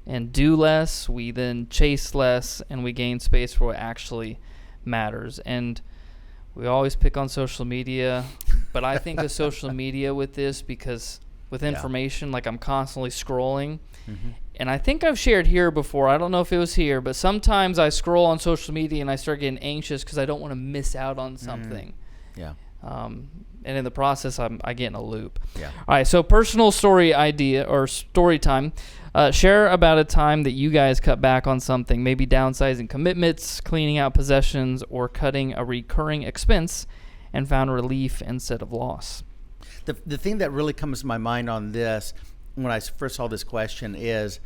and do less, we then chase less, and we gain space for what actually matters. And we always pick on social media, but I think of social media with this because with information, like I'm constantly scrolling. Mm-hmm. And I think I've shared here before, I don't know if it was here, but sometimes I scroll on social media and I start getting anxious because I don't want to miss out on something. Yeah. And in the process, I get in a loop. Yeah. All right, so personal story idea or story time. Share about a time that you guys cut back on something, maybe downsizing commitments, cleaning out possessions, or cutting a recurring expense and found relief instead of loss. The thing that really comes to my mind on this when I first saw this question is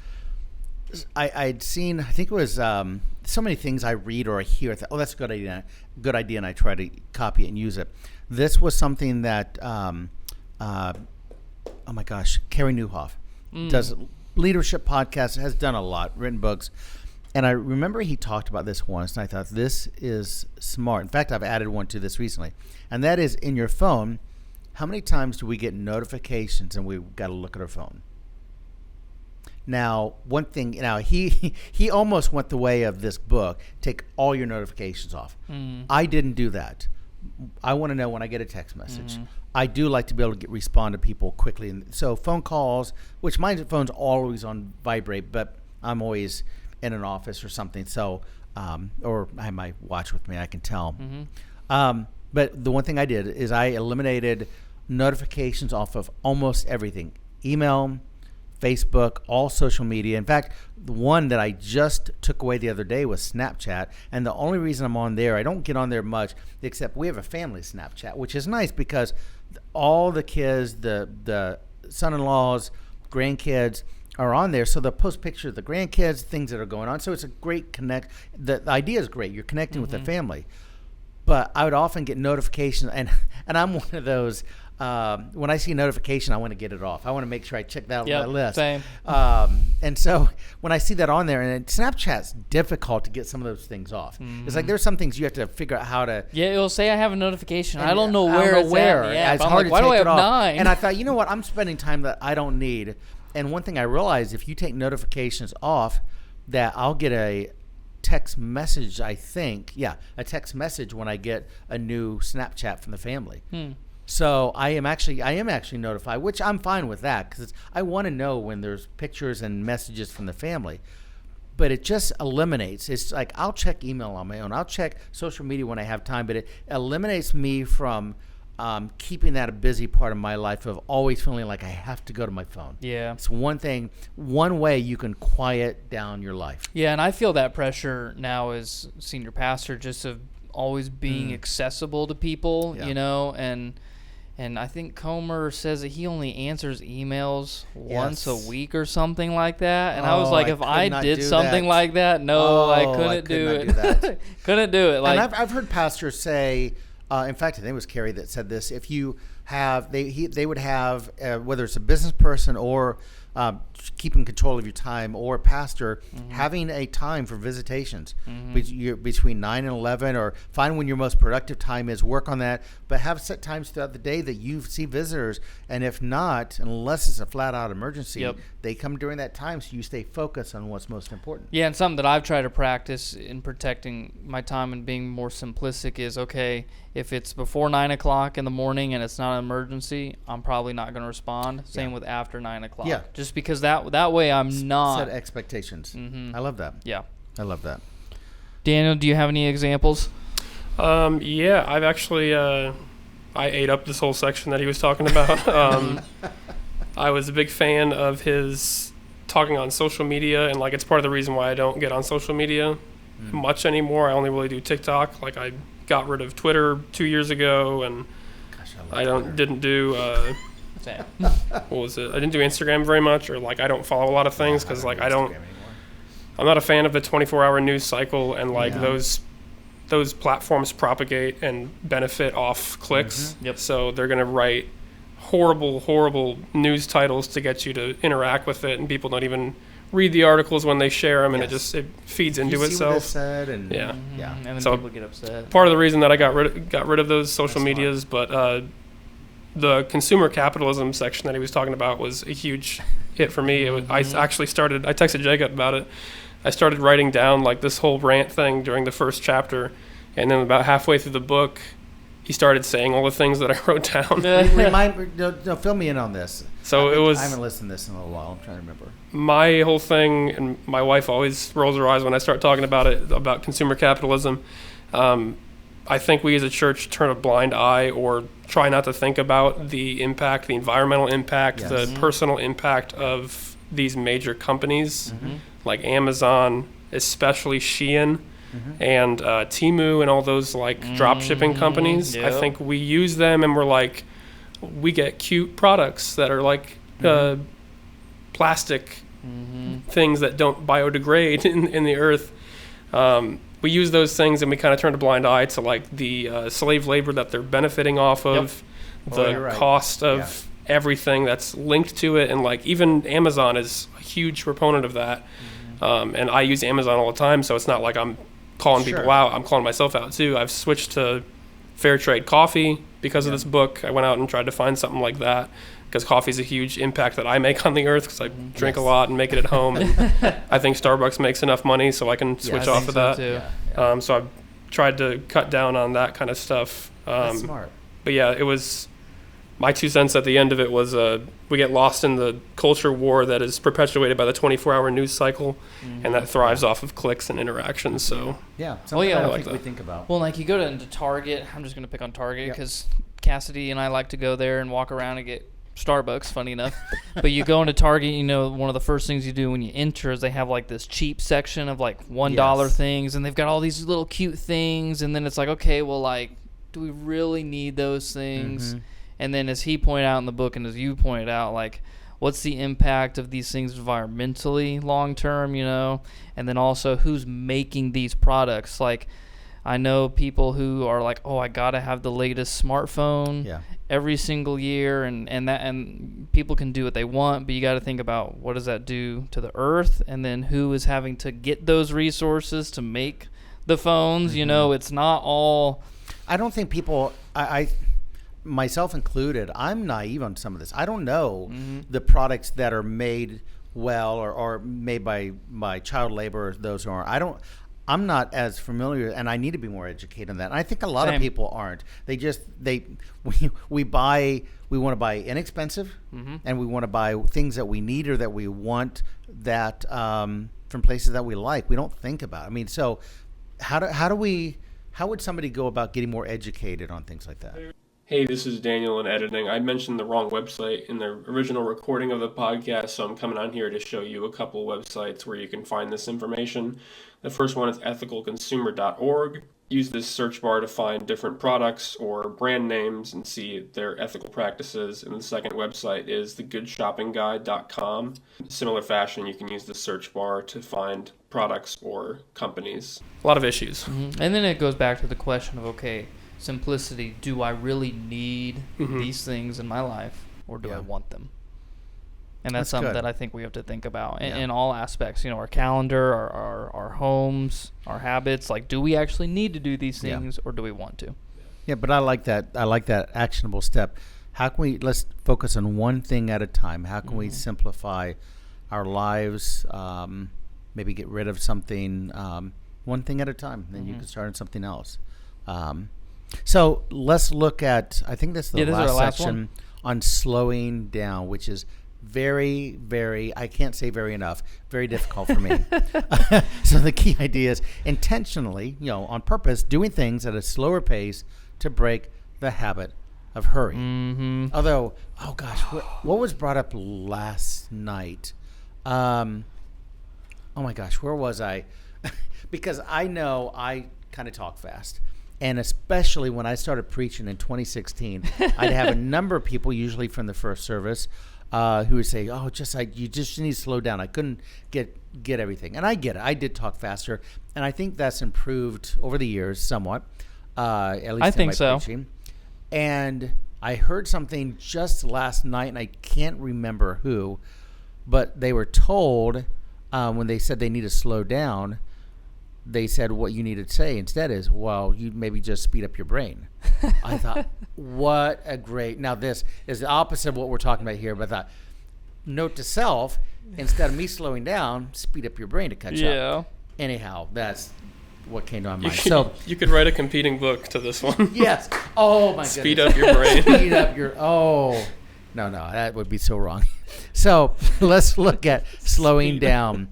I'd seen, I think it was so many things I read or I hear, I thought, that's a good idea, and I try to copy it and use it. This was something that, oh my gosh, Carey Nieuwhof does leadership podcasts, has done a lot, written books. And I remember he talked about this once, and I thought, this is smart. In fact, I've added one to this recently. And that is, in your phone, how many times do we get notifications and we've got to look at our phone? Now, one thing, he almost went the way of this book, take all your notifications off. I didn't do that. I want to know when I get a text message. Mm-hmm. I do like to be able to respond to people quickly. And so phone calls, which my phone's always on vibrate, but I'm always in an office or something. So, or I have my watch with me, I can tell. Mm-hmm. But the one thing I did is I eliminated notifications off of almost everything. Email, Facebook, all social media. In fact, the one that I just took away the other day was Snapchat. And the only reason I'm on there, I don't get on there much, except we have a family Snapchat, which is nice because all the kids, the son-in-laws, grandkids are on there. So they'll post pictures of the grandkids, things that are going on. So it's a great connect. The idea is great. You're connecting with the family. But I would often get notifications, and I'm one of those. When I see a notification, I want to get it off. I want to make sure I check that list. Same. And so when I see that on there, and Snapchat's difficult to get some of those things off. Mm-hmm. It's like there's some things you have to figure out how to. Yeah, it'll say I have a notification. I don't know where it's at. Yeah, it's hard to why take do I have it off. 9? And I thought, you know what? I'm spending time that I don't need. And one thing I realized, if you take notifications off, that I'll get a text message, a text message when I get a new Snapchat from the family. So I am actually notified, which I'm fine with that because I want to know when there's pictures and messages from the family. But it just eliminates. It's like I'll check email on my own. I'll check social media when I have time, but it eliminates me from keeping that a busy part of my life of always feeling like I have to go to my phone. Yeah. It's one way you can quiet down your life. Yeah, and I feel that pressure now as senior pastor, just of always being accessible to people, and I think Comer says that he only answers emails once a week or something like that. And I was like, if I did something like that, I couldn't do it. Couldn't do it. Like, and I've heard pastors say, in fact, I think it was Carey that said this, if you they would have whether it's a business person or keeping control of your time, or a pastor, having a time for visitations between 9 and 11, or find when your most productive time is, work on that, but have set times throughout the day that you see visitors. And if not, unless it's a flat out emergency, they come during that time, so you stay focused on what's most important. Yeah, and something that I've tried to practice in protecting my time and being more simplistic is, okay, if it's before 9 o'clock in the morning and it's not an emergency, I'm probably not going to respond. Same with after 9 o'clock. Yeah. Just because that way I'm not. Set expectations. I love that. Yeah. I love that. Daniel, do you have any examples? Yeah, I've actually, I ate up this whole section that he was talking about. I was a big fan of his talking on social media, and like it's part of the reason why I don't get on social media much anymore. I only really do TikTok. Like I got rid of Twitter 2 years ago, and didn't do what was it? I didn't do Instagram very much, or like I don't follow a lot of things because like I'm not a fan of the 24-hour news cycle, and like those platforms propagate and benefit off clicks. So they're gonna write horrible news titles to get you to interact with it, and people don't even read the articles when they share them, and it feeds into itself. What they said, and and then so people get upset. Part of the reason that I got rid of those social medias, but the consumer capitalism section that he was talking about was a huge hit for me. I texted Jacob about it. I started writing down like this whole rant thing during the first chapter, and then about halfway through the book, he started saying all the things that I wrote down. Fill me in on this. So I haven't listened to this in a little while. I'm trying to remember. My whole thing, and my wife always rolls her eyes when I start talking about it, about consumer capitalism. I think we as a church turn a blind eye or try not to think about the impact, the environmental impact, the personal impact of these major companies like Amazon, especially Shein, and Temu, and all those like drop shipping companies. I think we use them, and we're like, we get cute products that are like plastic things that don't biodegrade in the earth. We use those things, and we kind of turn a blind eye to like the slave labor that they're benefiting off of, the cost of everything that's linked to it, and like even Amazon is a huge proponent of that. And I use Amazon all the time, so it's not like I'm calling people out. I'm calling myself out too. I've switched to fair trade coffee because of this book. I went out and tried to find something like that, because coffee is a huge impact that I make on the earth, because I drink a lot and make it at home. And I think Starbucks makes enough money so I can switch off of that. So I've tried to cut down on that kind of stuff. That's smart. But yeah, it was my 2 cents at the end of it was we get lost in the culture war that is perpetuated by the 24-hour news cycle, and that thrives off of clicks and interactions. So I think we think about. Well, like you go into Target. I'm just going to pick on Target because Cassidy and I like to go there and walk around and get Starbucks, funny enough. But you go into Target, one of the first things you do when you enter is they have like this cheap section of like $1 things, and they've got all these little cute things, and then it's like, okay, well, like, do we really need those things? And then as he pointed out in the book, and as you pointed out, like, what's the impact of these things environmentally long term, and then also who's making these products. Like, I know people who are like, oh, I gotta have the latest smartphone every single year, and people can do what they want, but you got to think about what does that do to the earth, and then who is having to get those resources to make the phones. It's not all. I don't think people. I myself included, I'm naive on some of this. I don't know the products that are made well or made by child labor, those who aren't. I'm not as familiar, and I need to be more educated on that. And I think a lot of people aren't. We want to buy inexpensive, and we want to buy things that we need or that we want that from places that we like. We don't think about it. I mean, so how would somebody go about getting more educated on things like that? Hey, this is Daniel in editing. I mentioned the wrong website in the original recording of the podcast, so I'm coming on here to show you a couple websites where you can find this information. The first one is ethicalconsumer.org. Use this search bar to find different products or brand names and see their ethical practices. And the second website is thegoodshoppingguide.com. In similar fashion, you can use the search bar to find products or companies. A lot of issues. And then it goes back to the question of, okay, simplicity. Do I really need Mm-hmm. these things in my life, or do I want them? And that's something that I think we have to think about in all aspects. You know, our calendar, our homes, our habits. Like, do we actually need to do these things, or do we want to? Yeah, but I like that. I like that actionable step. How can let's focus on one thing at a time. How can we simplify our lives? Maybe get rid of something, one thing at a time. Then you can start on something else. So let's look at, I think that's the last section on slowing down, which is very, very, I can't say very enough, very difficult for me. So the key idea is intentionally, on purpose, doing things at a slower pace to break the habit of hurry. Although, oh gosh, what was brought up last night? Oh my gosh, where was I? Because I know I kind of talk fast. And especially when I started preaching in 2016, I'd have a number of people, usually from the first service, who would say, "Oh, you just need to slow down. I couldn't get everything." And I get it. I did talk faster, and I think that's improved over the years somewhat. At least I think so. Preaching. And I heard something just last night, and I can't remember who, but they were told when they said they need to slow down. They said what you need to say instead is, well, you maybe just speed up your brain. I thought, what a great, now this is the opposite of what we're talking about here, but I thought, note to self, instead of me slowing down, speed up your brain to catch up. Anyhow, that's what came to my mind. So you could write a competing book to this one. Yes. Oh, my goodness. Speed up your brain. Speed up your, no, that would be so wrong. So let's look at slowing down.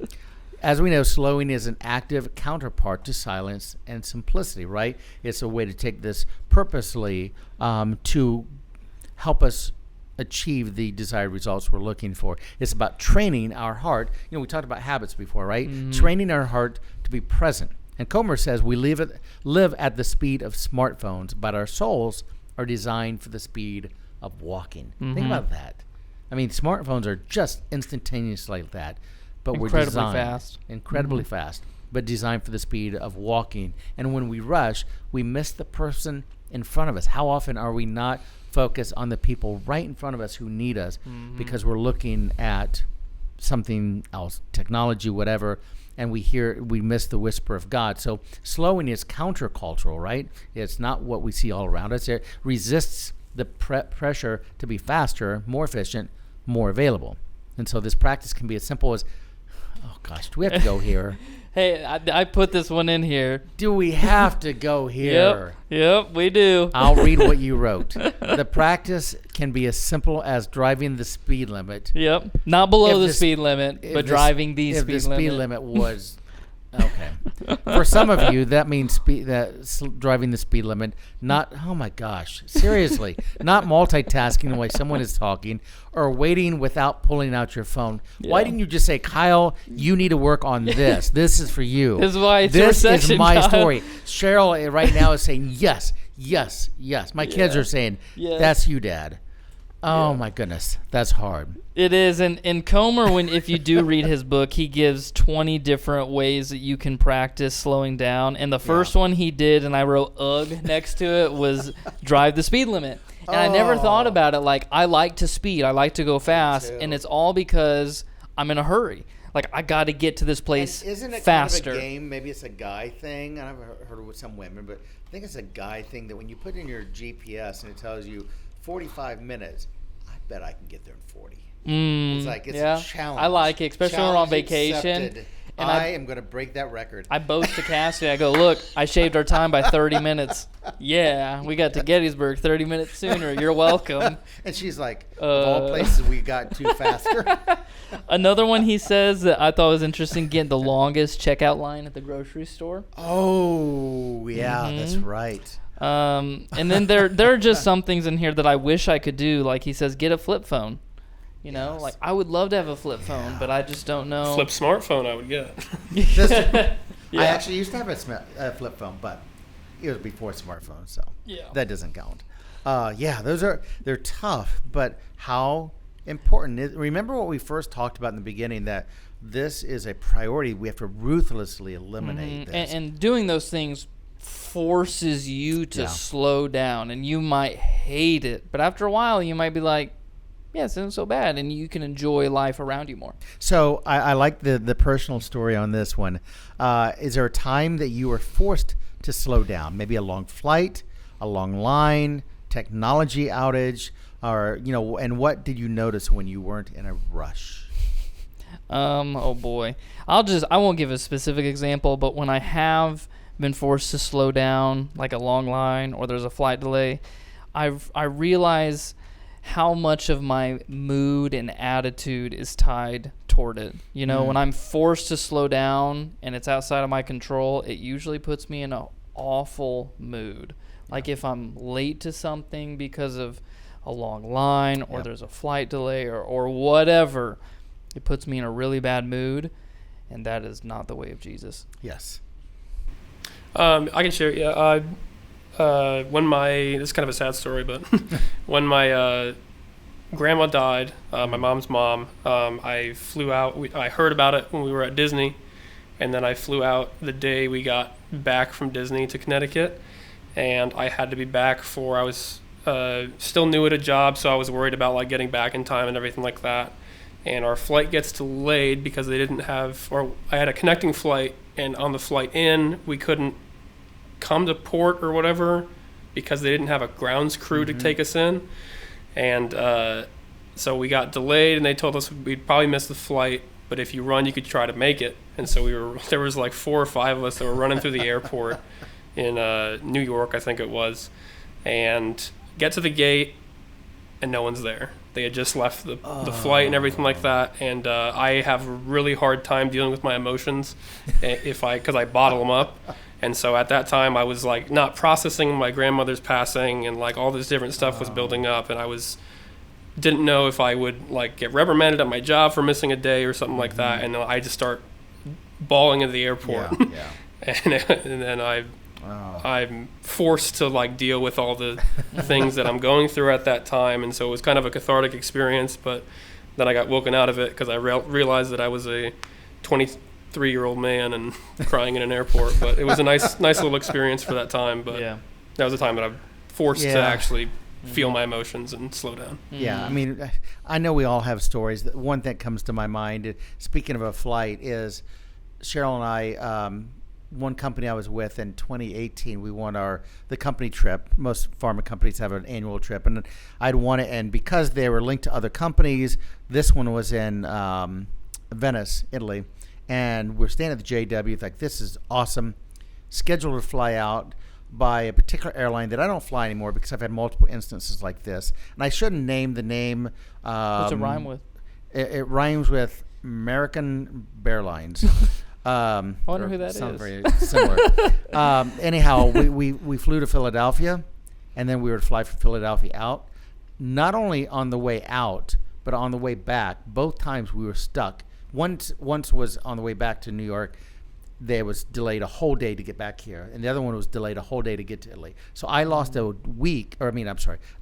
As we know, slowing is an active counterpart to silence and simplicity, right? It's a way to take this purposely to help us achieve the desired results we're looking for. It's about training our heart. We talked about habits before, right? Training our heart to be present. And Comer says we live at the speed of smartphones, but our souls are designed for the speed of walking. Think about that. I mean, smartphones are just instantaneous like that. But we're designed incredibly fast, but designed for the speed of walking. And when we rush, we miss the person in front of us. How often are we not focused on the people right in front of us who need us because we're looking at something else, technology, whatever, and we miss the whisper of God. So slowing is countercultural, right? It's not what we see all around us. It resists the pressure to be faster, more efficient, more available. And so this practice can be as simple as, oh gosh, do we have to go here? Hey, I put this one in here. Do we have to go here? Yep, we do. I'll read what you wrote. The practice can be as simple as driving the speed limit. Yep, not below the speed limit, but driving the speed limit. If the speed limit was... Okay. For some of you, that means driving the speed limit, not, oh my gosh, seriously, not multitasking while someone is talking or waiting without pulling out your phone. Yeah. Why didn't you just say, Kyle, you need to work on this. This is for you. This is why it's This your is section, my Kyle. story. Cheryl right now is saying, yes, yes, yes. My kids are saying, that's you, Dad. Oh my goodness, that's hard. It is, and Comer, if you do read his book, he gives 20 different ways that you can practice slowing down. And the first one he did, and I wrote "ugh" next to it, was drive the speed limit. And I never thought about it. Like, I like to speed, I like to go fast, and it's all because I'm in a hurry. Like, I got to get to this place faster. Isn't it kind of a game? Maybe it's a guy thing. I've heard it with some women, but I think it's a guy thing that when you put in your GPS and it tells you 45 minutes, I bet I can get there in 40. It's like it's a challenge. I like it, especially when we're on vacation. Accepted. And I am going to break that record. I boast to Cassie. I go, look, I shaved our time by 30 minutes. Yeah, we got to Gettysburg 30 minutes sooner. You're welcome. And she's like, of all places, we got too faster. Another one he says that I thought was interesting, getting the longest checkout line at the grocery store. Oh, yeah, that's right. And then there are just some things in here that I wish I could do. Like he says, get a flip phone. You know, like I would love to have a flip phone, but I just don't know. Flip smartphone I would get. I actually used to have a flip phone, but it was before smartphones, so that doesn't count. They're tough, but how important. Remember what we first talked about in the beginning, that this is a priority. We have to ruthlessly eliminate this. And doing those things forces you to slow down, and you might hate it, but after a while you might be like, yeah, it's not so bad, and you can enjoy life around you more. So I like the personal story on this one. Is there a time that you were forced to slow down? Maybe a long flight, a long line, technology outage, or, and what did you notice when you weren't in a rush? Oh boy. I won't give a specific example, but when I have been forced to slow down, like a long line or there's a flight delay, I realize how much of my mood and attitude is tied toward it. When I'm forced to slow down and it's outside of my control, it usually puts me in an awful mood. Like if I'm late to something because of a long line or there's a flight delay or whatever, it puts me in a really bad mood, and that is not the way of Jesus. Yes. I can share. Yeah. This is kind of a sad story, but when my grandma died, my mom's mom, I flew out. I heard about it when we were at Disney, and then I flew out the day we got back from Disney to Connecticut, and I had to be back I was still new at a job, so I was worried about like getting back in time and everything like that. And our flight gets delayed because they didn't have, or I had a connecting flight, and on the flight in, we couldn't come to port or whatever because they didn't have a grounds crew to take us in. And so we got delayed, and they told us we'd probably miss the flight, but if you run, you could try to make it. And so there was like 4 or 5 of us that were running through the airport in New York, I think it was, and get to the gate, and no one's there. They had just left the flight and everything like that, and I have a really hard time dealing with my emotions because I bottle them up. And so at that time, I was like not processing my grandmother's passing, and like all this different stuff was building up, and didn't know if I would like get reprimanded at my job for missing a day or something like that, and I just start bawling at the airport. and then I'm forced to like deal with all the things that I'm going through at that time, and so it was kind of a cathartic experience. But then I got woken out of it because I realized that I was a 23-year-old man and crying in an airport. But it was a nice little experience for that time. But that was a time that I'm forced to actually feel my emotions and slow down. Yeah, I mean, I know we all have stories. One that comes to my mind, speaking of a flight, is Cheryl and I. One company I was with in 2018, we won the company trip. Most pharma companies have an annual trip, and I'd won it. And because they were linked to other companies, this one was in Venice, Italy, and we're staying at the JW. It's like, this is awesome. Scheduled to fly out by a particular airline that I don't fly anymore because I've had multiple instances like this, and I shouldn't name the name. What's it rhyme with? It rhymes with American Airlines. I wonder who that is. Sounds very similar. Anyhow, we flew to Philadelphia, and then we were to fly from Philadelphia out. Not only on the way out, but on the way back. Both times we were stuck. Once was on the way back to New York. There was delayed a whole day to get back here, and the other one was delayed a whole day to get to Italy. So I lost a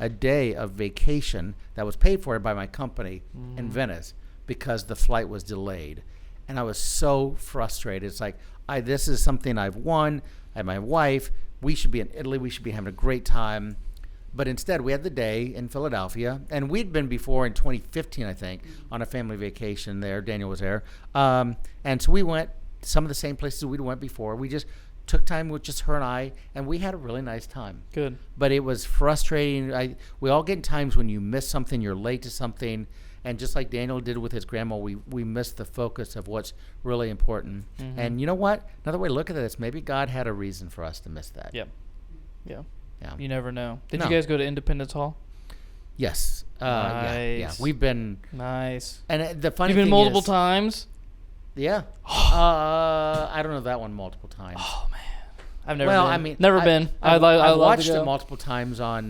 day of vacation that was paid for by my company in Venice because the flight was delayed. And I was so frustrated. It's like, this is something I've won. I have my wife. We should be in Italy. We should be having a great time. But instead, we had the day in Philadelphia. And we'd been before in 2015, I think, on a family vacation there. Daniel was there. And so we went some of the same places we'd went before. We just took time with just her and we had a really nice time. Good. But it was frustrating. We all get in times when you miss something, you're late to something. And just like Daniel did with his grandma, we missed the focus of what's really important. Mm-hmm. And you know what? Another way to look at this, maybe God had a reason for us to miss that. Yep. Yeah. You never know. Did No. you guys go to Independence Hall? Yes. Nice. Yeah. We've been. Nice. And the funny You've been thing multiple is, times? Yeah. I don't know that one multiple times. Oh, man. I've never been. I mean, never been. I've love watched to go. it multiple times on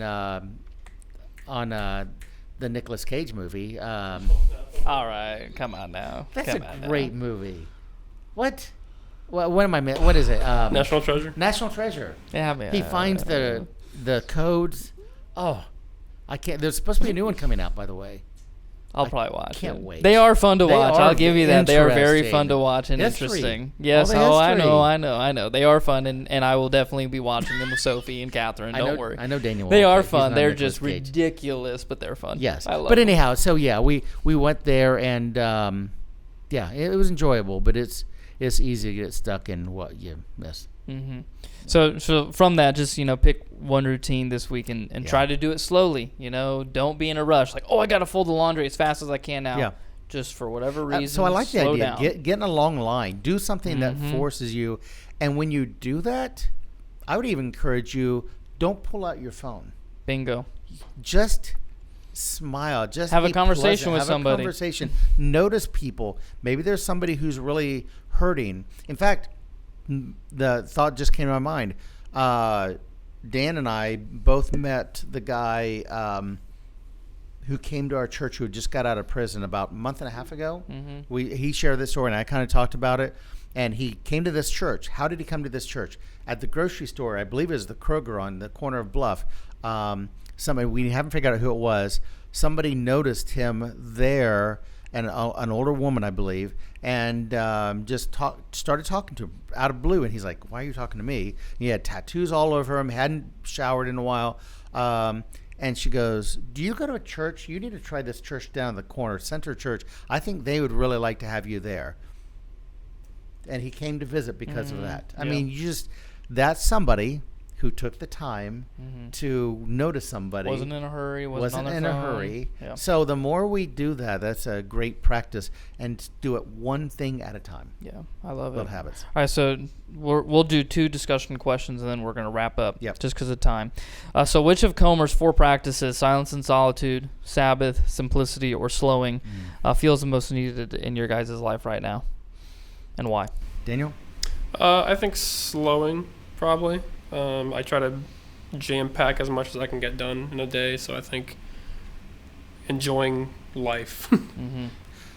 the Nicolas Cage movie. All right, come on now. That's a great movie. What? What am I? What is it? National Treasure. National Treasure. Yeah, man. He finds the codes. Oh, I can't. There's supposed to be a new one coming out, by the way. I'll probably watch. Can't wait. They are fun to watch. I'll give you that. They are very interesting. fun to watch and History. interesting. Yes. All the history. I know. They are fun, and I will definitely be watching them with Sophie and Catherine. Don't worry. I know Daniel. They won't, are but he's fun. not They're Nicolas just Cage. ridiculous, but they're fun. Yes. I love But them. anyhow, so yeah, we went there and it was enjoyable, but it's easy to get stuck in what you miss. Mm-hmm. So from that, just pick one routine this week and try to do it slowly. Don't be in a rush. Like, I got to fold the laundry as fast as I can now. Yeah. Just for whatever reason. So I like the idea. Down. Get in a long line. Do something that forces you. And when you do that, I would even encourage you, don't pull out your phone. Bingo. Just smile. Just have a be conversation pleasant. with somebody. Have a conversation. Notice people. Maybe there's somebody who's really hurting. In fact, the thought just came to my mind. Dan and I both met the guy who came to our church who just got out of prison about a month and a half ago. Mm-hmm. He shared this story, and I kind of talked about it. And he came to this church. How did he come to this church? At the grocery store, I believe it was the Kroger on the corner of Bluff. Somebody, we haven't figured out who it was. Somebody noticed him there, and an older woman, I believe, and started talking to him out of blue. And he's like, "Why are you talking to me?" He had tattoos all over him, hadn't showered in a while. And she goes, "Do you go to a church? You need to try this church down in the corner, Center Church. I think they would really like to have you there." And he came to visit because of that. I mean, that's somebody who took the time to notice somebody. Wasn't in a hurry. Wasn't in a hurry. Yeah. So the more we do that, that's a great practice, and do it one thing at a time. Yeah, I love Build it. habits. All right, so we'll do 2 discussion questions, and then we're going to wrap up just because of time. So which of Comer's 4 practices, silence and solitude, Sabbath, simplicity, or slowing, feels the most needed in your guys' life right now? And why? Daniel? I think slowing, probably. I try to jam pack as much as I can get done in a day, so I think enjoying life.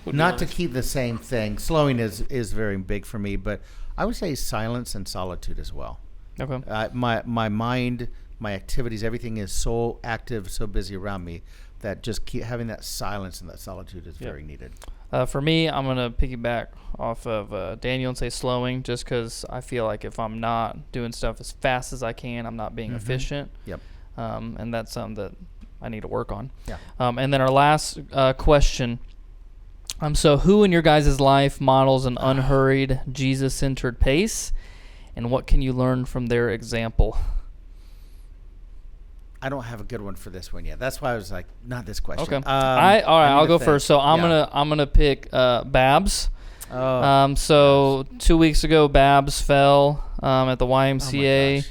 Not to keep the same thing. Slowing is very big for me, but I would say silence and solitude as well. Okay. My mind, my activities, everything is so active, so busy around me that just keep having that silence and that solitude is very needed. For me, I'm going to piggyback off of Daniel and say slowing, just because I feel like if I'm not doing stuff as fast as I can, I'm not being efficient. Yep. And that's something that I need to work on. Yeah. And then our last question. So who in your guys' life models an unhurried, Jesus-centered pace, and what can you learn from their example? I don't have a good one for this one yet. That's why I was like, not this question. Okay. I'll go first. So I'm gonna pick Babs. Oh. So 2 weeks ago, Babs fell at the YMCA,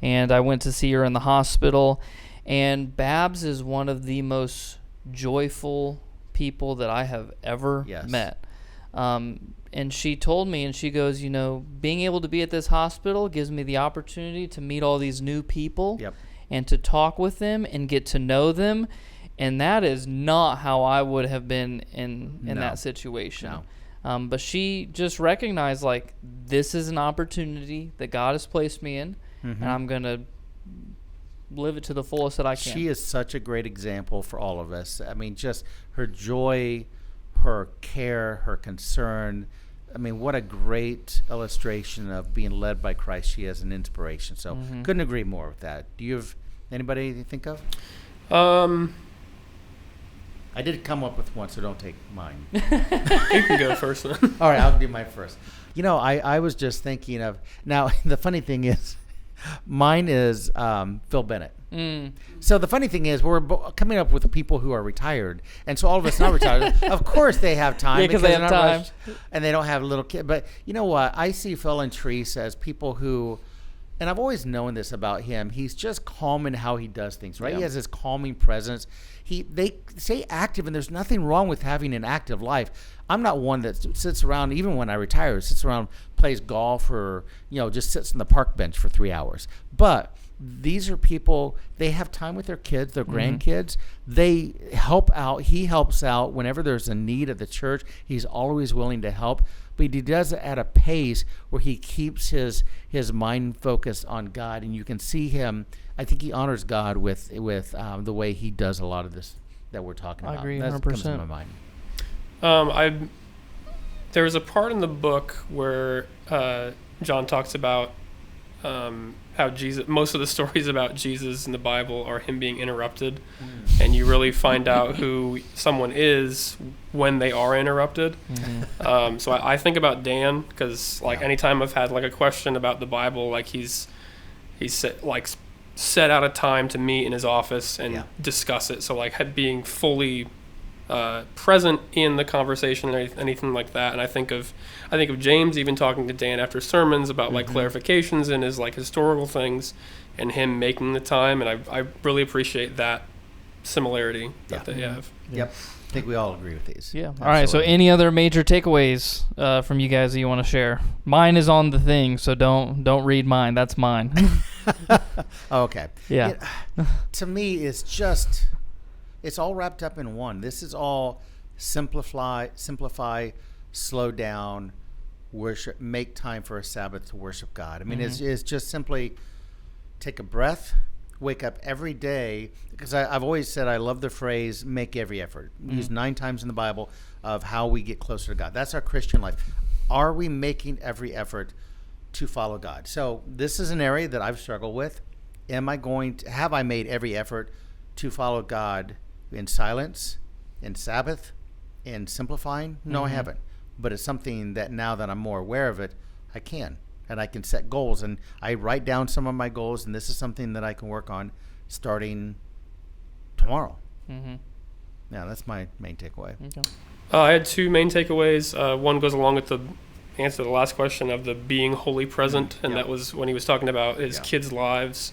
and I went to see her in the hospital. And Babs is one of the most joyful people that I have ever met. And she told me, and she goes, being able to be at this hospital gives me the opportunity to meet all these new people. Yep. And to talk with them and get to know them. And that is not how I would have been in that situation. No. But she just recognized, like, this is an opportunity that God has placed me in, and I'm going to live it to the fullest that I can. She is such a great example for all of us. I mean, just her joy, her care, her concern. I mean, what a great illustration of being led by Christ she is, an inspiration. So couldn't agree more with that. Do you have anybody you think of? I did come up with one, so don't take mine. You can go first then. All right, I'll do mine first. I was just thinking of, now the funny thing is, mine is Phil Bennett. So the funny thing is, we're coming up with people who are retired, and so all of us not retired. Of course, they have time because they have they're time, not rushed, and they don't have little kids. But you know what? I see Phil and Therese as people who, and I've always known this about him. He's just calm in how he does things. Right? Yeah. He has this calming presence. They stay active, and there's nothing wrong with having an active life. I'm not one that sits around, even when I retire, sits around, plays golf, or just sits on the park bench for 3 hours. But these are people, they have time with their kids, their grandkids. They help out. He helps out whenever there's a need at the church. He's always willing to help. But he does it at a pace where he keeps his mind focused on God. And you can see him, I think he honors God with the way he does a lot of this that we're talking I about. agree, That 100%. comes to my mind. There was a part in the book where John talks about how Jesus, most of the stories about Jesus in the Bible are him being interrupted, and you really find out who someone is when they are interrupted. Mm-hmm. So I think about Dan, because anytime I've had a question about the Bible, he's set out a time to meet in his office and discuss it. So being fully present in the conversation and anything like that. And I think of James even talking to Dan after sermons about clarifications and his historical things, and him making the time. And I really appreciate that similarity that they have. Yep. I think we all agree with these. Yeah. Absolutely. All right. So any other major takeaways from you guys that you want to share? Mine is on the thing, so don't read mine. That's mine. Okay. Yeah. To me, it's all wrapped up in one. This is all simplify, slow down, worship, make time for a Sabbath to worship God. I mean, it's just simply take a breath, wake up every day, because I've always said I love the phrase make every effort. Used 9 times in the Bible of how we get closer to God. That's our Christian life. Are we making every effort to follow God? So this is an area that I've struggled with. Have I made every effort to follow God in silence, in Sabbath, in simplifying? No, I haven't. But it's something that now that I'm more aware of it, I can. And I can set goals. And I write down some of my goals, and this is something that I can work on starting tomorrow. Yeah, that's my main takeaway. Okay. I had 2 main takeaways. One goes along with the answer to the last question of the being wholly present, and that was when he was talking about his kids' lives.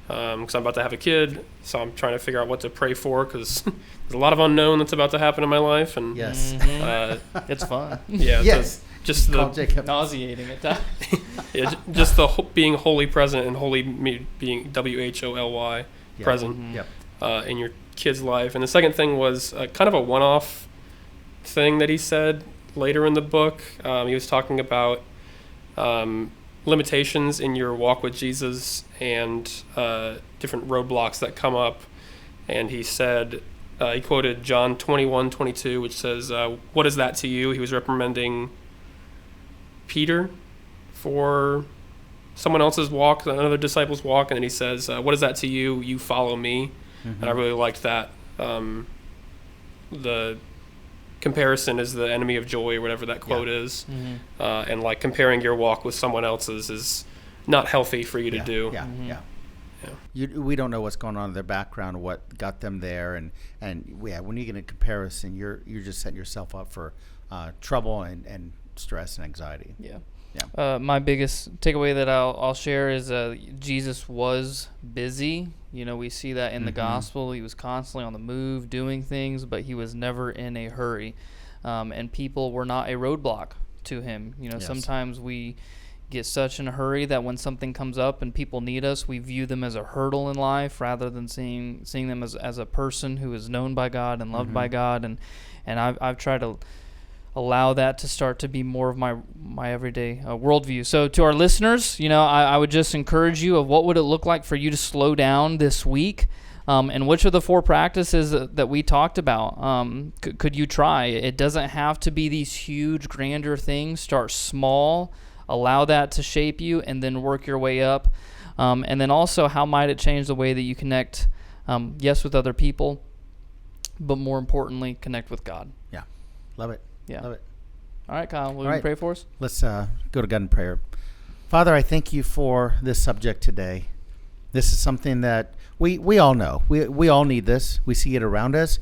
Because I'm about to have a kid, so I'm trying to figure out what to pray for, because there's a lot of unknown that's about to happen in my life. And Yes. It's fun. Yeah. Yes. Just Call the Jacob. Nauseating at times. just the being wholly present, and holy being WHOLY present in your kid's life. And the second thing was kind of a one-off thing that he said later in the book. He was talking about limitations in your walk with Jesus and different roadblocks that come up. And he said, he quoted John 21:22, which says, "What is that to you?" He was reprimanding Peter for someone else's walk, another disciple's walk, and then he says, "What is that to you? You follow me." And I really liked that. The comparison is the enemy of joy, or whatever that quote is. And comparing your walk with someone else's is not healthy for you to do. We don't know what's going on in their background, what got them there, and when you get a comparison, you're just setting yourself up for trouble and stress and anxiety. My biggest takeaway that I'll share is Jesus was busy. We see that in the gospel. He was constantly on the move, doing things, but he was never in a hurry. And people were not a roadblock to him. Sometimes we get such in a hurry that when something comes up and people need us, we view them as a hurdle in life rather than seeing them as a person who is known by God and loved by God. And I've tried to allow that to start to be more of my everyday worldview. So to our listeners, I would just encourage you of what would it look like for you to slow down this week, and which of the 4 practices that we talked about could you try? It doesn't have to be these huge, grander things. Start small, allow that to shape you, and then work your way up. And then also, how might it change the way that you connect, yes, with other people, but more importantly, connect with God. Yeah, love it. Yeah. Love it. All right, Kyle, will you pray for us? Let's go to God in prayer. Father, I thank you for this subject today. This is something that we all know. We all need this. We see it around us.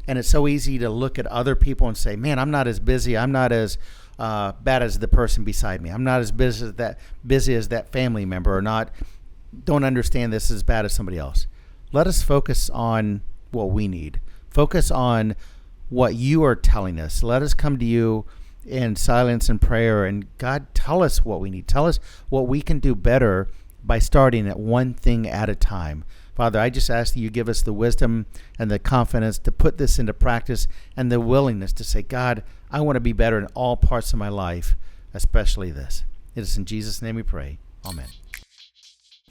And it's so easy to look at other people and say, man, I'm not as busy. I'm not as bad as the person beside me. I'm not as busy as that family member, or don't understand this as bad as somebody else. Let us focus on what we need. Focus on what you are telling us. Let us come to you in silence and prayer, and God, tell us what we need. Tell us what we can do better by starting at one thing at a time. Father, I just ask that you give us the wisdom and the confidence to put this into practice, and the willingness to say, God, I want to be better in all parts of my life, especially this. It is in Jesus' name we pray. Amen.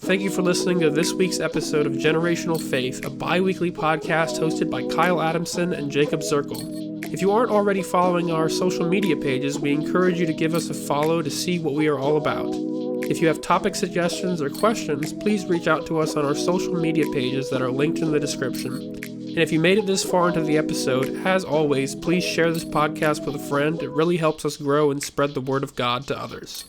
Thank you for listening to this week's episode of Generational Faith, a bi-weekly podcast hosted by Kyle Adamson and Jacob Zerkel. If you aren't already following our social media pages, we encourage you to give us a follow to see what we are all about. If you have topic suggestions or questions, please reach out to us on our social media pages that are linked in the description. And if you made it this far into the episode, as always, please share this podcast with a friend. It really helps us grow and spread the word of God to others.